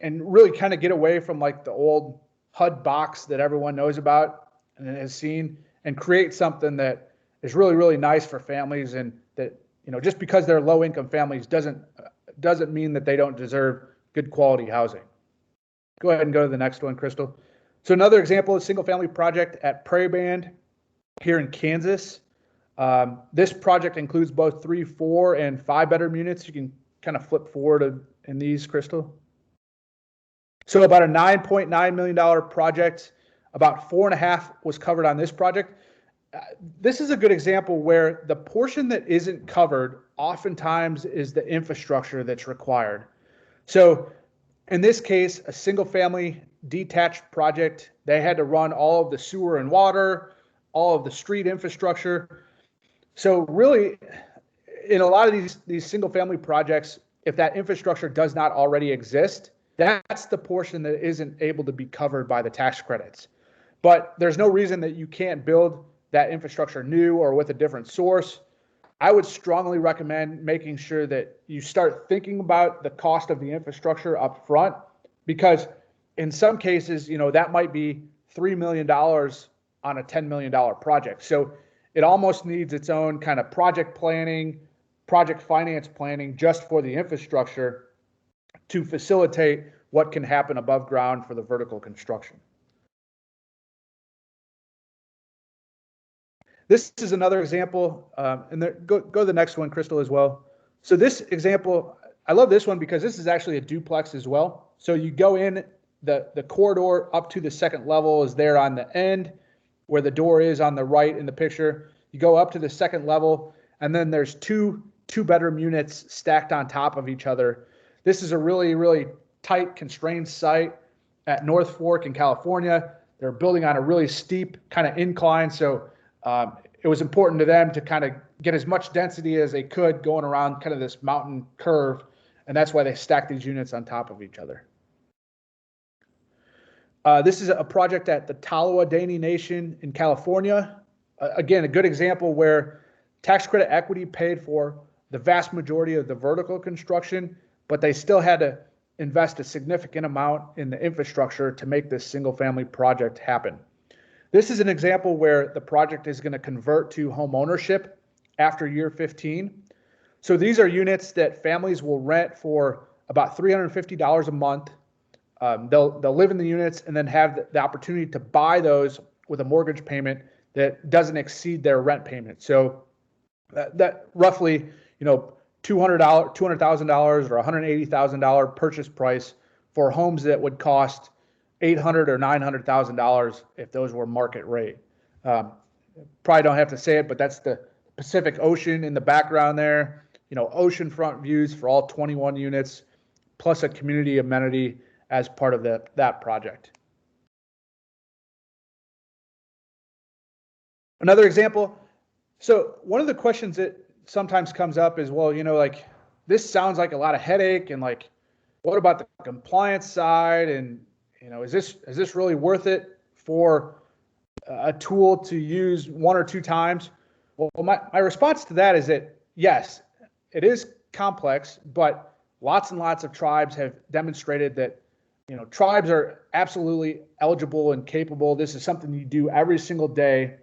and really kind of get away from like the old HUD box that everyone knows about and has seen, and create something that is really, really nice for families, and that, just because they're low income families doesn't mean that they don't deserve good quality housing. Go ahead and go to the next one, Crystal. So another example is single family project at Prairie Band here in Kansas. This project includes both 3, 4, and 5 bedroom units. You can kind of flip forward in these, Crystal. So about a $9.9 million project, about 4.5 was covered on this project. this is a good example where the portion that isn't covered oftentimes is the infrastructure that's required. So in this case, a single family detached project, they had to run all of the sewer and water, all of the street infrastructure. So really, in a lot of these single family projects, if that infrastructure does not already exist, that's the portion that isn't able to be covered by the tax credits. But there's no reason that you can't build that infrastructure new or with a different source. I would strongly recommend making sure that you start thinking about the cost of the infrastructure up front, because in some cases, that might be $3 million on a $10 million project. So it almost needs its own kind of project planning, project finance planning just for the infrastructure to facilitate what can happen above ground for the vertical construction. This is another example, and go to the next one, Crystal, as well. So this example, I love this one because this is actually a duplex as well. So you go in, the corridor up to the second level is there on the end where the door is on the right in the picture. You go up to the second level, and then there's two bedroom units stacked on top of each other. This is a really, really tight, constrained site at North Fork in California. They're building on a really steep kind of incline. So it was important to them to kind of get as much density as they could going around kind of this mountain curve. And that's why they stacked these units on top of each other. This is a project at the Tolowa Dani Nation in California. Again, a good example where tax credit equity paid for the vast majority of the vertical construction, but they still had to invest a significant amount in the infrastructure to make this single family project happen. This is an example where the project is going to convert to home ownership after year 15. So these are units that families will rent for about $350 a month. They'll live in the units and then have the opportunity to buy those with a mortgage payment that doesn't exceed their rent payment. So that roughly, $200,000 or $180,000 purchase price for homes that would cost $800,000 or $900,000 if those were market rate. Probably don't have to say it, but that's the Pacific Ocean in the background there. Oceanfront views for all 21 units, plus a community amenity as part of that project. Another example. So one of the questions that sometimes comes up is, well, this sounds like a lot of headache, and what about the compliance side? And is this really worth it for a tool to use one or two times? Well, my response to that is that yes, it is complex, but lots and lots of tribes have demonstrated that tribes are absolutely eligible and capable. This is something you do every single day,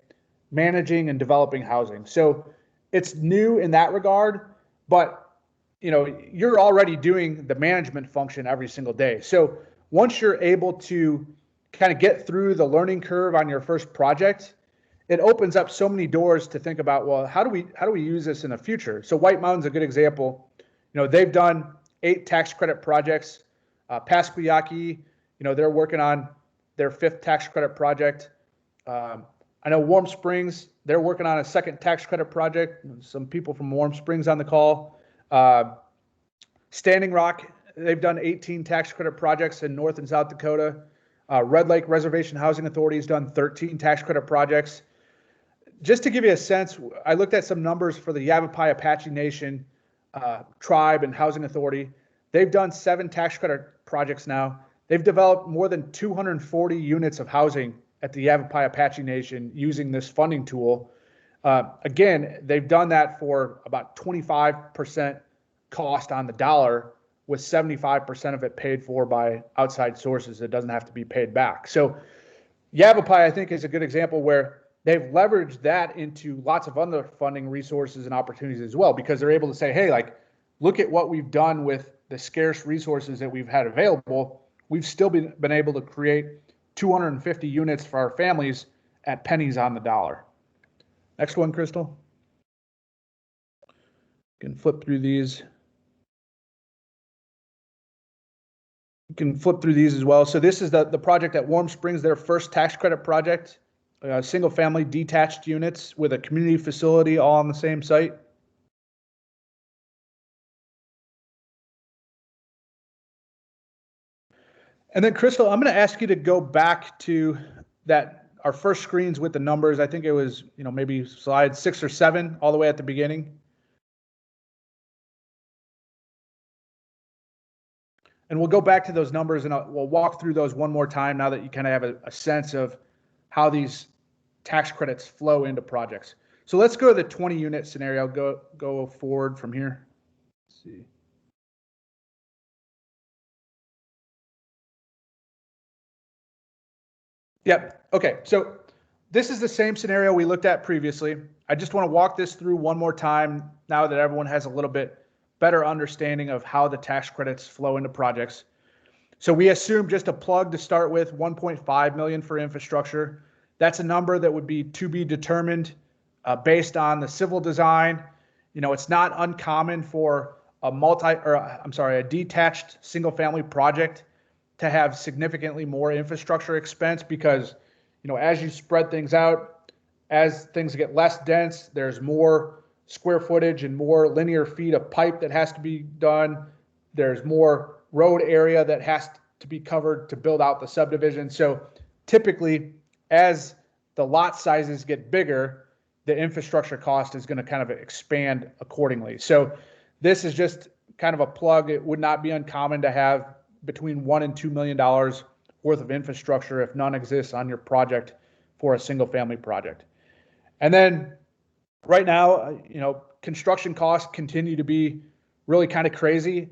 managing and developing housing. So it's new in that regard, but you're already doing the management function every single day. So once you're able to kind of get through the learning curve on your first project, it opens up so many doors to think about, well, how do we use this in the future? So White Mountain's a good example. They've done 8 tax credit projects. Pasquiyaki, they're working on their 5th tax credit project. I know Warm Springs, they're working on a 2nd tax credit project. Some people from Warm Springs on the call. Standing Rock, they've done 18 tax credit projects in North and South Dakota. Red Lake Reservation Housing Authority has done 13 tax credit projects. Just to give you a sense, I looked at some numbers for the Yavapai Apache Nation Tribe and Housing Authority. They've done 7 tax credit projects now. They've developed more than 240 units of housing at the Yavapai Apache Nation using this funding tool. Again, they've done that for about 25% cost on the dollar, with 75% of it paid for by outside sources. It doesn't have to be paid back. So Yavapai, I think, is a good example where they've leveraged that into lots of other funding resources and opportunities as well, because they're able to say, hey, look at what we've done with the scarce resources that we've had available. We've still been able to create 250 units for our families at pennies on the dollar. Next one, Crystal. You can flip through these. You can flip through these as well. So this is the project at Warm Springs, their first tax credit project. single family detached units with a community facility all on the same site? And then Crystal, I'm going to ask you to go back to our first screens with the numbers. I think it was, maybe slide 6 or 7 all the way at the beginning. And we'll go back to those numbers and we'll walk through those one more time now that you kind of have a sense of how these tax credits flow into projects. So let's go to the 20 unit scenario. Go forward from here. Let's see. Yep. Okay. So this is the same scenario we looked at previously. I just want to walk this through one more time now that everyone has a little bit better understanding of how the tax credits flow into projects. So we assume just a plug to start with, 1.5 million for infrastructure. That's a number that would be to be determined based on the civil design. It's not uncommon for a detached single family project to have significantly more infrastructure expense because, as you spread things out, as things get less dense, there's more square footage and more linear feet of pipe that has to be done. There's more road area that has to be covered to build out the subdivision. So typically, as the lot sizes get bigger, the infrastructure cost is going to kind of expand accordingly. So this is just kind of a plug. It would not be uncommon to have between $1 and $2 million worth of infrastructure if none exists on your project for a single family project. And then right now, construction costs continue to be really kind of crazy.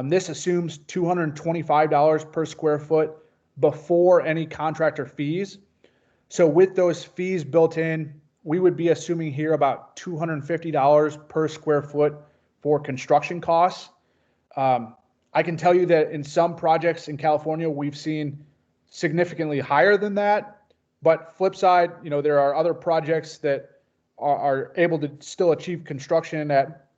This assumes $225 per square foot before any contractor fees. So with those fees built in, we would be assuming here about $250 per square foot for construction costs. I can tell you that in some projects in California, we've seen significantly higher than that. But flip side, there are other projects that are able to still achieve construction at,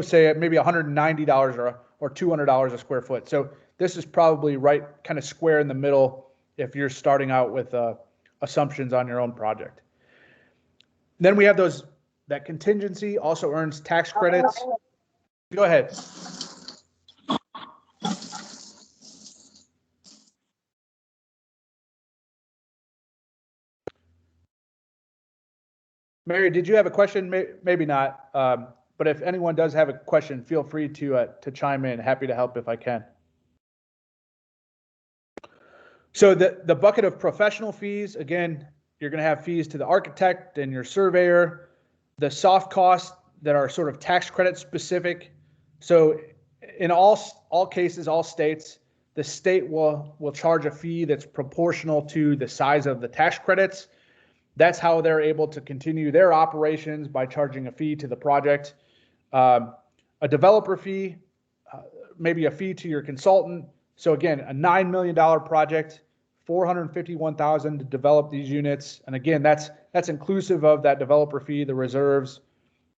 say at maybe $190 or $200 a square foot. So this is probably right kind of square in the middle if you're starting out with assumptions on your own project. Then we have that contingency also earns tax credits. Go ahead. Mary, did you have a question? Maybe not. But if anyone does have a question, feel free to chime in. Happy to help if I can. So the bucket of professional fees, again, you're going to have fees to the architect and your surveyor, the soft costs that are sort of tax credit specific. So in all cases, all states, the state will charge a fee that's proportional to the size of the tax credits. That's how they're able to continue their operations, by charging a fee to the project. A developer fee, maybe a fee to your consultant. So again, a $9 million project, $451,000 to develop these units. And again, that's inclusive of that developer fee, the reserves,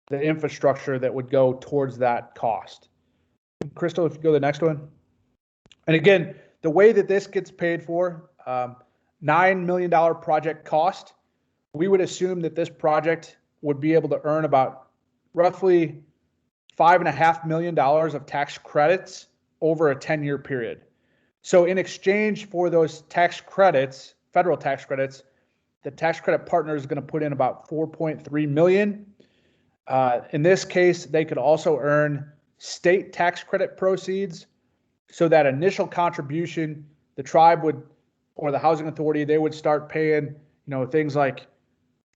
the infrastructure that would go towards that cost. Crystal, if you go to the next one. And again, the way that this gets paid for, $9 million project cost, we would assume that this project would be able to earn about roughly $5.5 million of tax credits over a 10-year period. So in exchange for those tax credits, federal tax credits, the tax credit partner is going to put in about $4.3 million. In this case, they could also earn state tax credit proceeds. So that initial contribution, the tribe would, or the housing authority, they would start paying, things like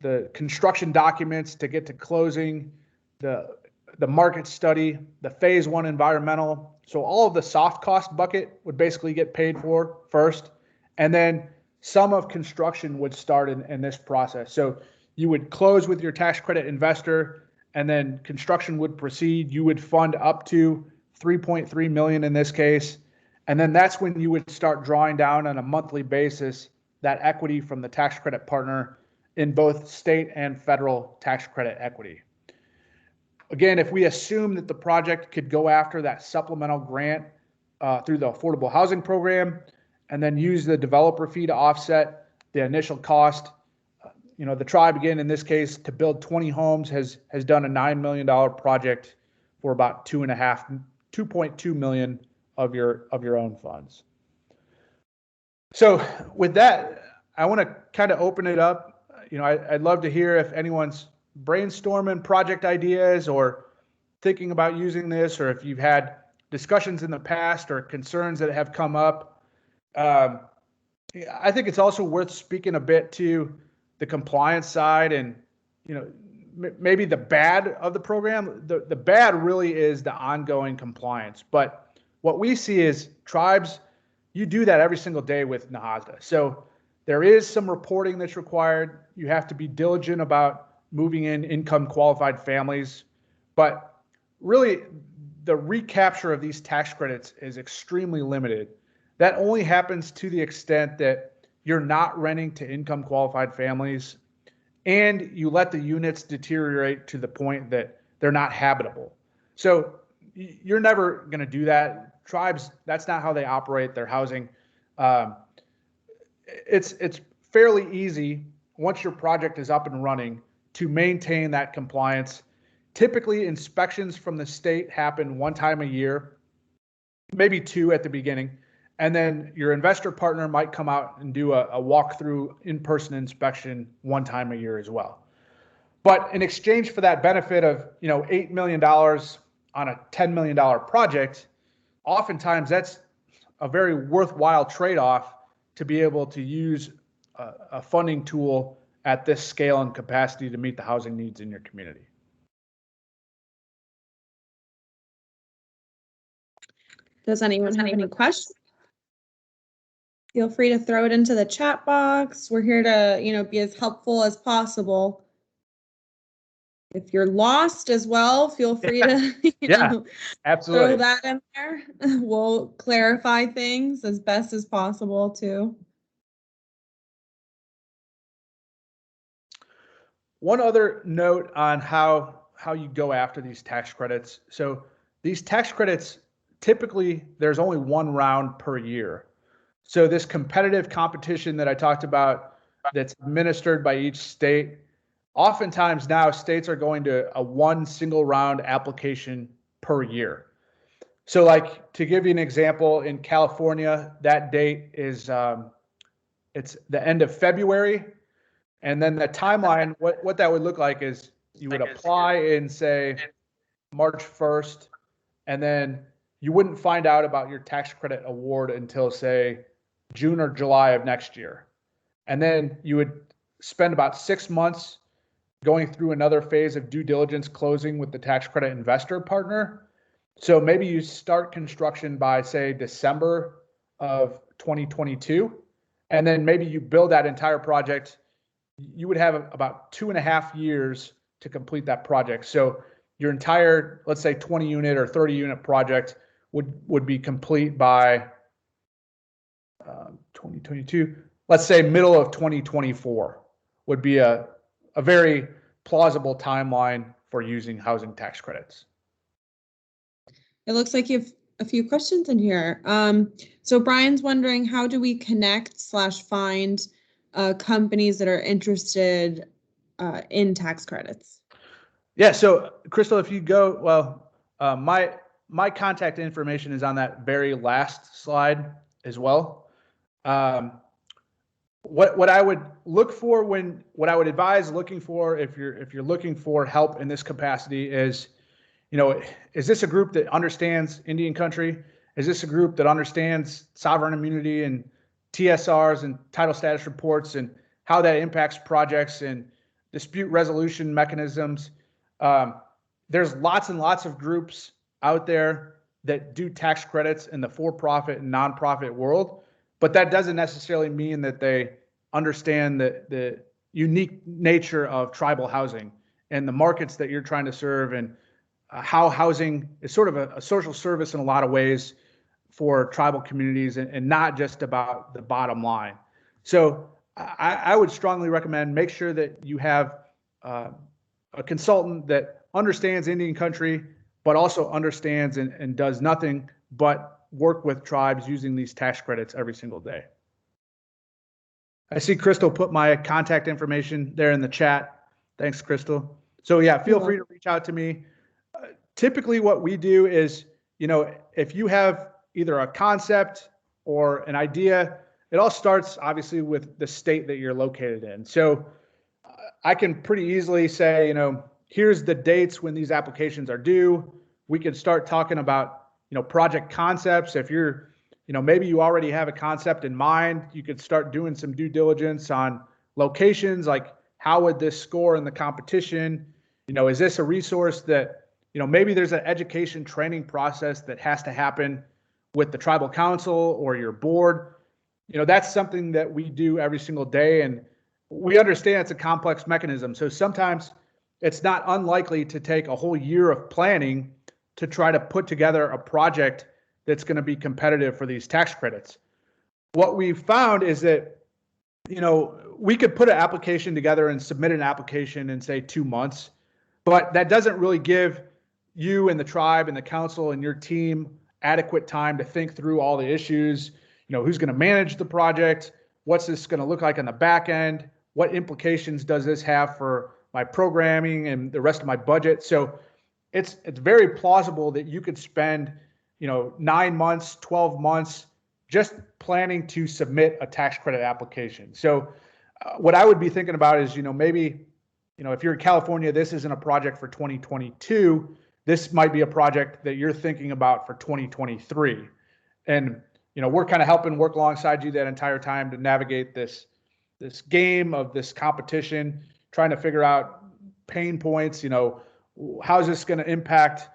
the construction documents to get to closing, the market study, the phase 1 environmental. So all of the soft cost bucket would basically get paid for first. And then some of construction would start in this process. So you would close with your tax credit investor, and then construction would proceed. You would fund up to $3.3 million in this case. And then that's when you would start drawing down on a monthly basis that equity from the tax credit partner in both state and federal tax credit equity. Again, if we assume that the project could go after that supplemental grant through the affordable housing program, and then use the developer fee to offset the initial cost, the tribe, again, in this case, to build 20 homes has done a $9 million project for about 2.2 million of your own funds. So with that, I want to kind of open it up. I'd love to hear if anyone's brainstorming project ideas or thinking about using this, or if you've had discussions in the past or concerns that have come up. I think it's also worth speaking a bit to the compliance side and, maybe the bad of the program. The bad really is the ongoing compliance. But what we see is tribes, you do that every single day with NAHASDA. So there is some reporting that's required. You have to be diligent about moving in income qualified families. But really, the recapture of these tax credits is extremely limited. That only happens to the extent that you're not renting to income qualified families and you let the units deteriorate to the point that they're not habitable. So you're never going to do that. Tribes, that's not how they operate their housing. It's fairly easy once your project is up and running to maintain that compliance. Typically, inspections from the state happen one time a year, maybe two at the beginning. And then your investor partner might come out and do a walkthrough in-person inspection one time a year as well. But in exchange for that benefit of $8 million on a $10 million project, oftentimes that's a very worthwhile trade-off to be able to use a funding tool at this scale and capacity to meet the housing needs in your community. Does anyone have any questions? Feel free to throw it into the chat box. We're here to, be as helpful as possible. If you're lost as well, feel free to absolutely throw that in there. We'll clarify things as best as possible too. One other note on how you go after these tax credits. So these tax credits, typically there's only one round per year. So this competitive competition that I talked about that's administered by each state, oftentimes now states are going to a one single round application per year. So like, to give you an example, in California, that date is it's the end of February. And then the timeline, what that would look like is you would apply in, say, March 1st, and then you wouldn't find out about your tax credit award until, say, June or July of next year. And then you would spend about 6 months going through another phase of due diligence closing with the tax credit investor partner. So maybe you start construction by, say, December of 2022, and then maybe you build that entire project. You would have about 2.5 years to complete that project. So your entire, let's say, 20 unit or 30 unit project would be complete by 2022. Let's say middle of 2024 would be a very plausible timeline for using housing tax credits. It looks like you have a few questions in here. So Brian's wondering, how do we connect/find companies that are interested in tax credits? Yeah, so Crystal, if you go, well, my contact information is on that very last slide as well. What I would look for what I would advise looking for if you're looking for help in this capacity is, is this a group that understands Indian country? Is this a group that understands sovereign immunity and TSRs and title status reports and how that impacts projects and dispute resolution mechanisms? There's lots and lots of groups out there that do tax credits in the for-profit and nonprofit world, but that doesn't necessarily mean that they understand the unique nature of tribal housing and the markets that you're trying to serve, and how housing is sort of a social service in a lot of ways for tribal communities, and not just about the bottom line. So I would strongly recommend make sure that you have a consultant that understands Indian country, but also understands and does nothing but work with tribes using these tax credits every single day. I see Crystal put my contact information there in the chat. Thanks, Crystal. So yeah, feel free to reach out to me. Typically what we do is, if you have either a concept or an idea, it all starts obviously with the state that you're located in. So I can pretty easily say, here's the dates when these applications are due. We can start talking about, project concepts. If you're, maybe you already have a concept in mind, you could start doing some due diligence on locations, like how would this score in the competition? Is this a resource that, maybe there's an education training process that has to happen with the tribal council or your board. That's something that we do every single day. And we understand it's a complex mechanism. So sometimes it's not unlikely to take a whole year of planning to try to put together a project that's going to be competitive for these tax credits. What we've found is that, we could put an application together and submit an application in, say, 2 months, but that doesn't really give you and the tribe and the council and your team adequate time to think through all the issues. Who's going to manage the project? What's this going to look like on the back end? What implications does this have for my programming and the rest of my budget? So it's very plausible that you could spend, 9 months, 12 months just planning to submit a tax credit application. So what I would be thinking about is, maybe, if you're in California, this isn't a project for 2022. This might be a project that you're thinking about for 2023. And, we're kind of helping work alongside you that entire time to navigate this game of this competition, trying to figure out pain points. How is this going to impact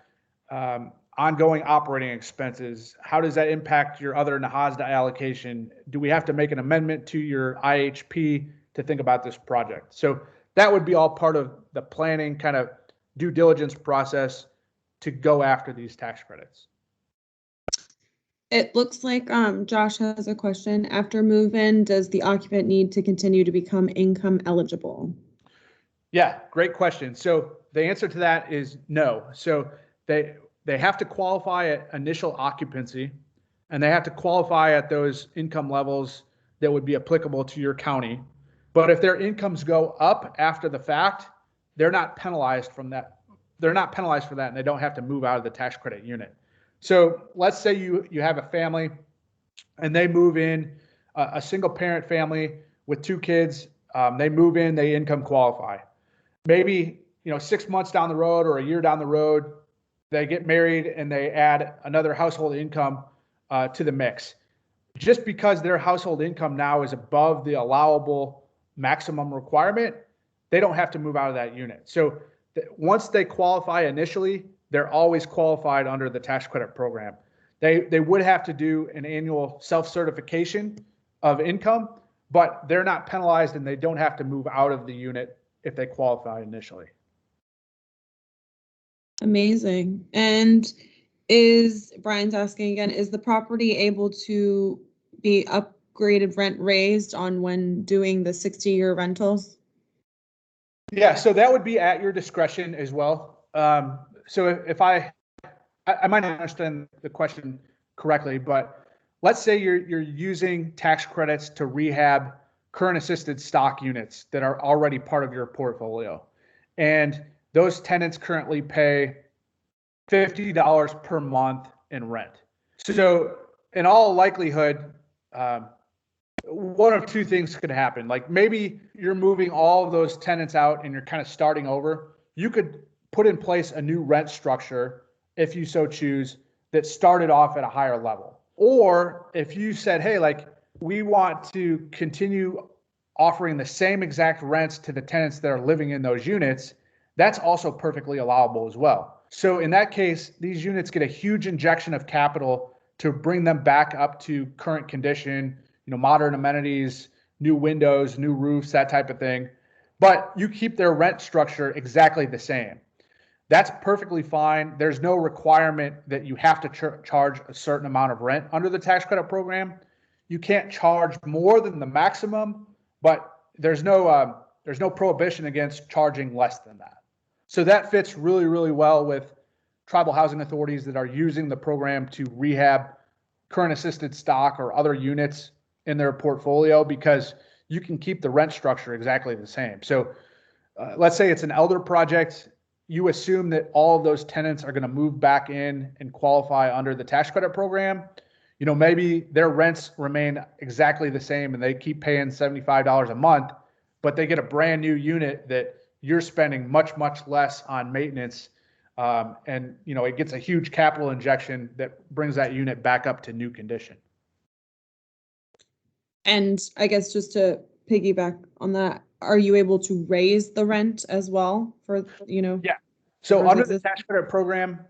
ongoing operating expenses? How does that impact your other NAHASDA allocation? Do we have to make an amendment to your IHP to think about this project? So that would be all part of the planning kind of due diligence process to go after these tax credits. It looks like Josh has a question. After move-in, does the occupant need to continue to become income eligible? Yeah, great question. So the answer to that is no. So they have to qualify at initial occupancy, and they have to qualify at those income levels that would be applicable to your county. But if their incomes go up after the fact, they're not penalized from that. They're not penalized for that, and they don't have to move out of the tax credit unit. So let's say you have a family and they move in, a single parent family with 2 kids. They move in, they income qualify. Maybe 6 months down the road or a year down the road, they get married and they add another household income to the mix. Just because their household income now is above the allowable maximum requirement, they don't have to move out of that unit. So once they qualify initially, they're always qualified under the tax credit program. They would have to do an annual self-certification of income, but they're not penalized and they don't have to move out of the unit if they qualify initially. Amazing. And Brian's asking again, is the property able to be upgraded rent raised on when doing the 60-year rentals? Yeah, so that would be at your discretion as well. So if I might not understand the question correctly, but let's say you're using tax credits to rehab current assisted stock units that are already part of your portfolio. And those tenants currently pay $50 per month in rent. So in all likelihood, one of 2 things could happen. Like maybe you're moving all of those tenants out and you're kind of starting over. You could put in place a new rent structure, if you so choose, that started off at a higher level. Or if you said, hey, we want to continue offering the same exact rents to the tenants that are living in those units, that's also perfectly allowable as well. So in that case, these units get a huge injection of capital to bring them back up to current condition, modern amenities, new windows, new roofs, that type of thing. But you keep their rent structure exactly the same. That's perfectly fine. There's no requirement that you have to charge a certain amount of rent under the tax credit program. You can't charge more than the maximum, but there's no prohibition against charging less than that. So that fits really, really well with tribal housing authorities that are using the program to rehab current assisted stock or other units in their portfolio, because you can keep the rent structure exactly the same. So let's say it's an elder project. You assume that all of those tenants are going to move back in and qualify under the tax credit program. You know, maybe their rents remain exactly the same and they keep paying $75 a month, but they get a brand new unit that you're spending much, much less on maintenance. And, you know, it gets a huge capital injection that brings that unit back up to new condition. And I guess just to piggyback on that, are you able to raise the rent as well for, you know? Yeah. So under the tax credit program,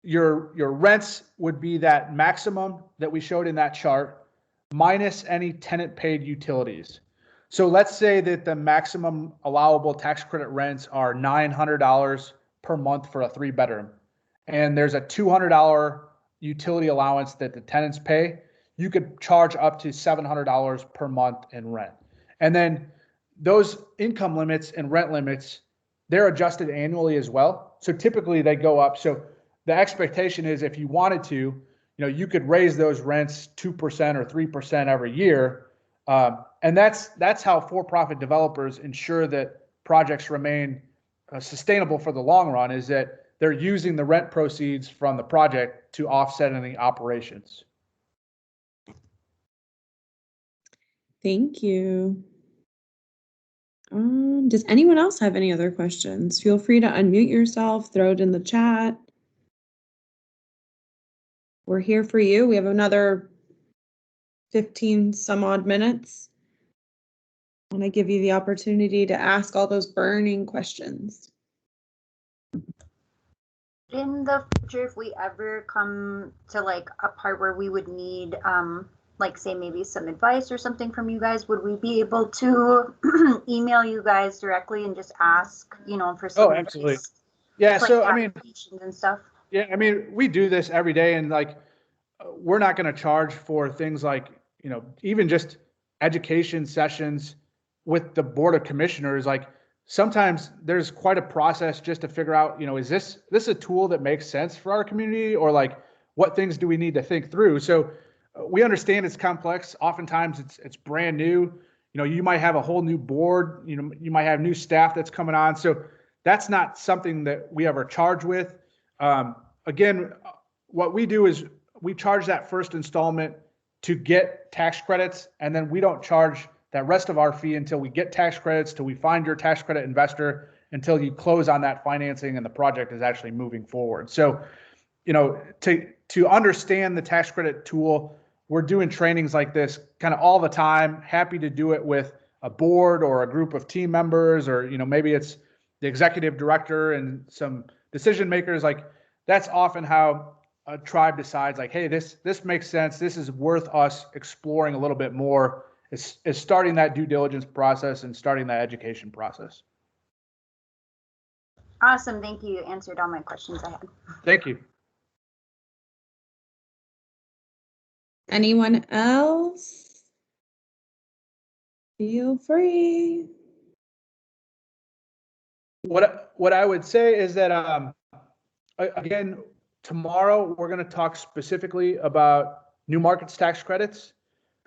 your rents would be that maximum that we showed in that chart minus any tenant paid utilities. So let's say that the maximum allowable tax credit rents are $900 per month for a 3-bedroom, and there's a $200 utility allowance that the tenants pay. You could charge up to $700 per month in rent. And then those income limits and rent limits, they're adjusted annually as well. So typically they go up. So the expectation is if you wanted to, you know, you could raise those rents 2% or 3% every year. And that's how for-profit developers ensure that projects remain sustainable for the long run, is that they're using the rent proceeds from the project to offset any operations. Thank you. Does anyone else have any other questions? Feel free to unmute yourself, throw it in the chat. We're here for you. We have another 15 some odd minutes. I want to give you the opportunity to ask all those burning questions. In the future, if we ever come to like a part where we would need like say maybe some advice or something from you guys, would we be able to email you guys directly and just ask, you know, for some absolutely. advice? Yeah, like so I mean, and stuff. Yeah, I mean, we do this every day, and like we're not going to charge for things like, you know, even just education sessions with the board of commissioners. Like sometimes there's quite a process just to figure out, you know, is this a tool that makes sense for our community, or like what things do we need to think through? So we understand it's complex. Oftentimes it's brand new. You know, you might have a whole new board, you know, you might have new staff that's coming on. So that's not something that we ever charge with. Again, what we do is we charge that first installment to get tax credits, and then we don't charge that rest of our fee until we get tax credits, till we find your tax credit investor, until you close on that financing and the project is actually moving forward. So, you know, to understand the tax credit tool, we're doing trainings like this kind of all the time. Happy to do it with a board or a group of team members, or, you know, maybe it's the executive director and some decision makers. Like that's often how a tribe decides, like, hey, this makes sense. This is worth us exploring a little bit more. Is starting that due diligence process and starting that education process. Awesome. Thank you. You answered all my questions I had. Thank you. Anyone else? Feel free. What I would say is that, again, tomorrow we're going to talk specifically about new markets tax credits.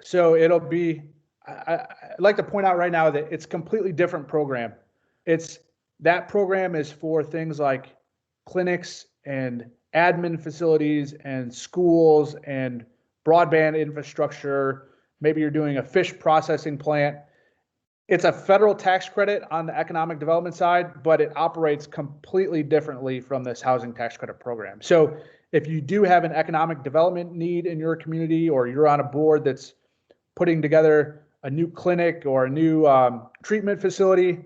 So it'll be, I'd like to point out right now that it's a completely different program. That program is for things like clinics and admin facilities and schools and broadband infrastructure. Maybe you're doing a fish processing plant. It's a federal tax credit on the economic development side, but it operates completely differently from this housing tax credit program. So if you do have an economic development need in your community, or you're on a board that's putting together a new clinic or a new treatment facility,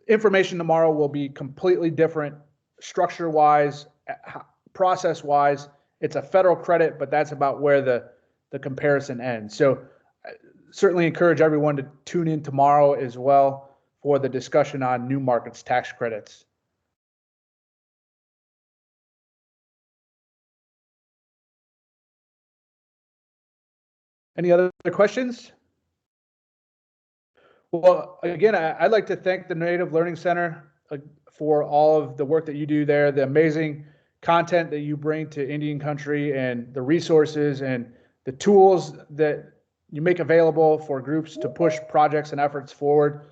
information tomorrow will be completely different, structure-wise, process-wise. It's a federal credit, but that's about where the comparison ends. So certainly encourage everyone to tune in tomorrow as well for the discussion on new markets tax credits. Any other questions? Well, again, I'd like to thank the Native Learning Center for all of the work that you do there, the amazing content that you bring to Indian country, and the resources and the tools that you make available for groups to push projects and efforts forward.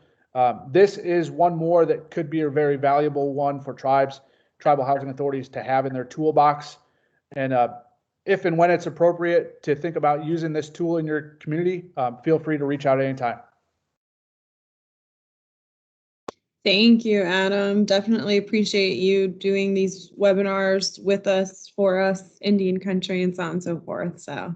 This is one more that could be a very valuable one for tribal housing authorities to have in their toolbox. And if and when it's appropriate to think about using this tool in your community, feel free to reach out anytime. Thank you, Adam. Definitely appreciate you doing these webinars with us, for us, Indian country, and so on and so forth. So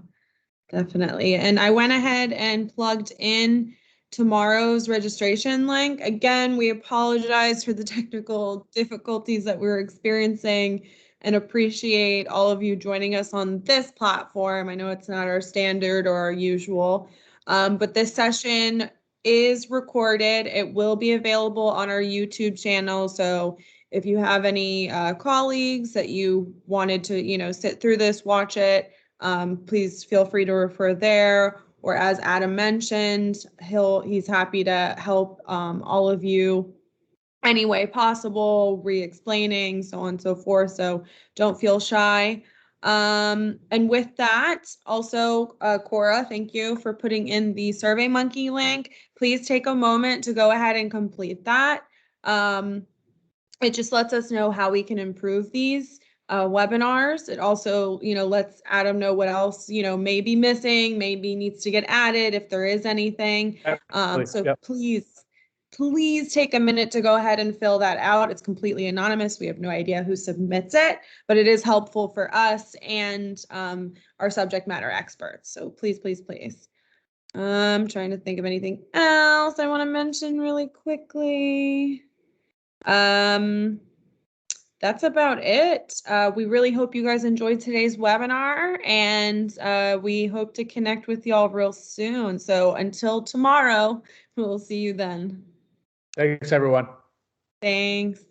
definitely. And I went ahead and plugged in tomorrow's registration link. Again, we apologize for the technical difficulties that we're experiencing and appreciate all of you joining us on this platform. I know it's not our standard or our usual, but this session is recorded. It will be available on our YouTube channel. So if you have any colleagues that you wanted to, sit through this, watch it, please feel free to refer there. Or as Adam mentioned, he's happy to help all of you any way possible, re-explaining, so on and so forth. So don't feel shy. And with that, also, Cora, thank you for putting in the SurveyMonkey link. Please take a moment to go ahead and complete that. It just lets us know how we can improve these webinars. It also, lets Adam know what else, may be missing, maybe needs to get added if there is anything. So please take a minute to go ahead and fill that out. It's completely anonymous. We have no idea who submits it, but it is helpful for us and our subject matter experts. So please, please, please. I'm trying to think of anything else I want to mention really quickly. That's about it. We really hope you guys enjoyed today's webinar, and we hope to connect with y'all real soon. So until tomorrow, we'll see you then. Thanks, everyone. Thanks.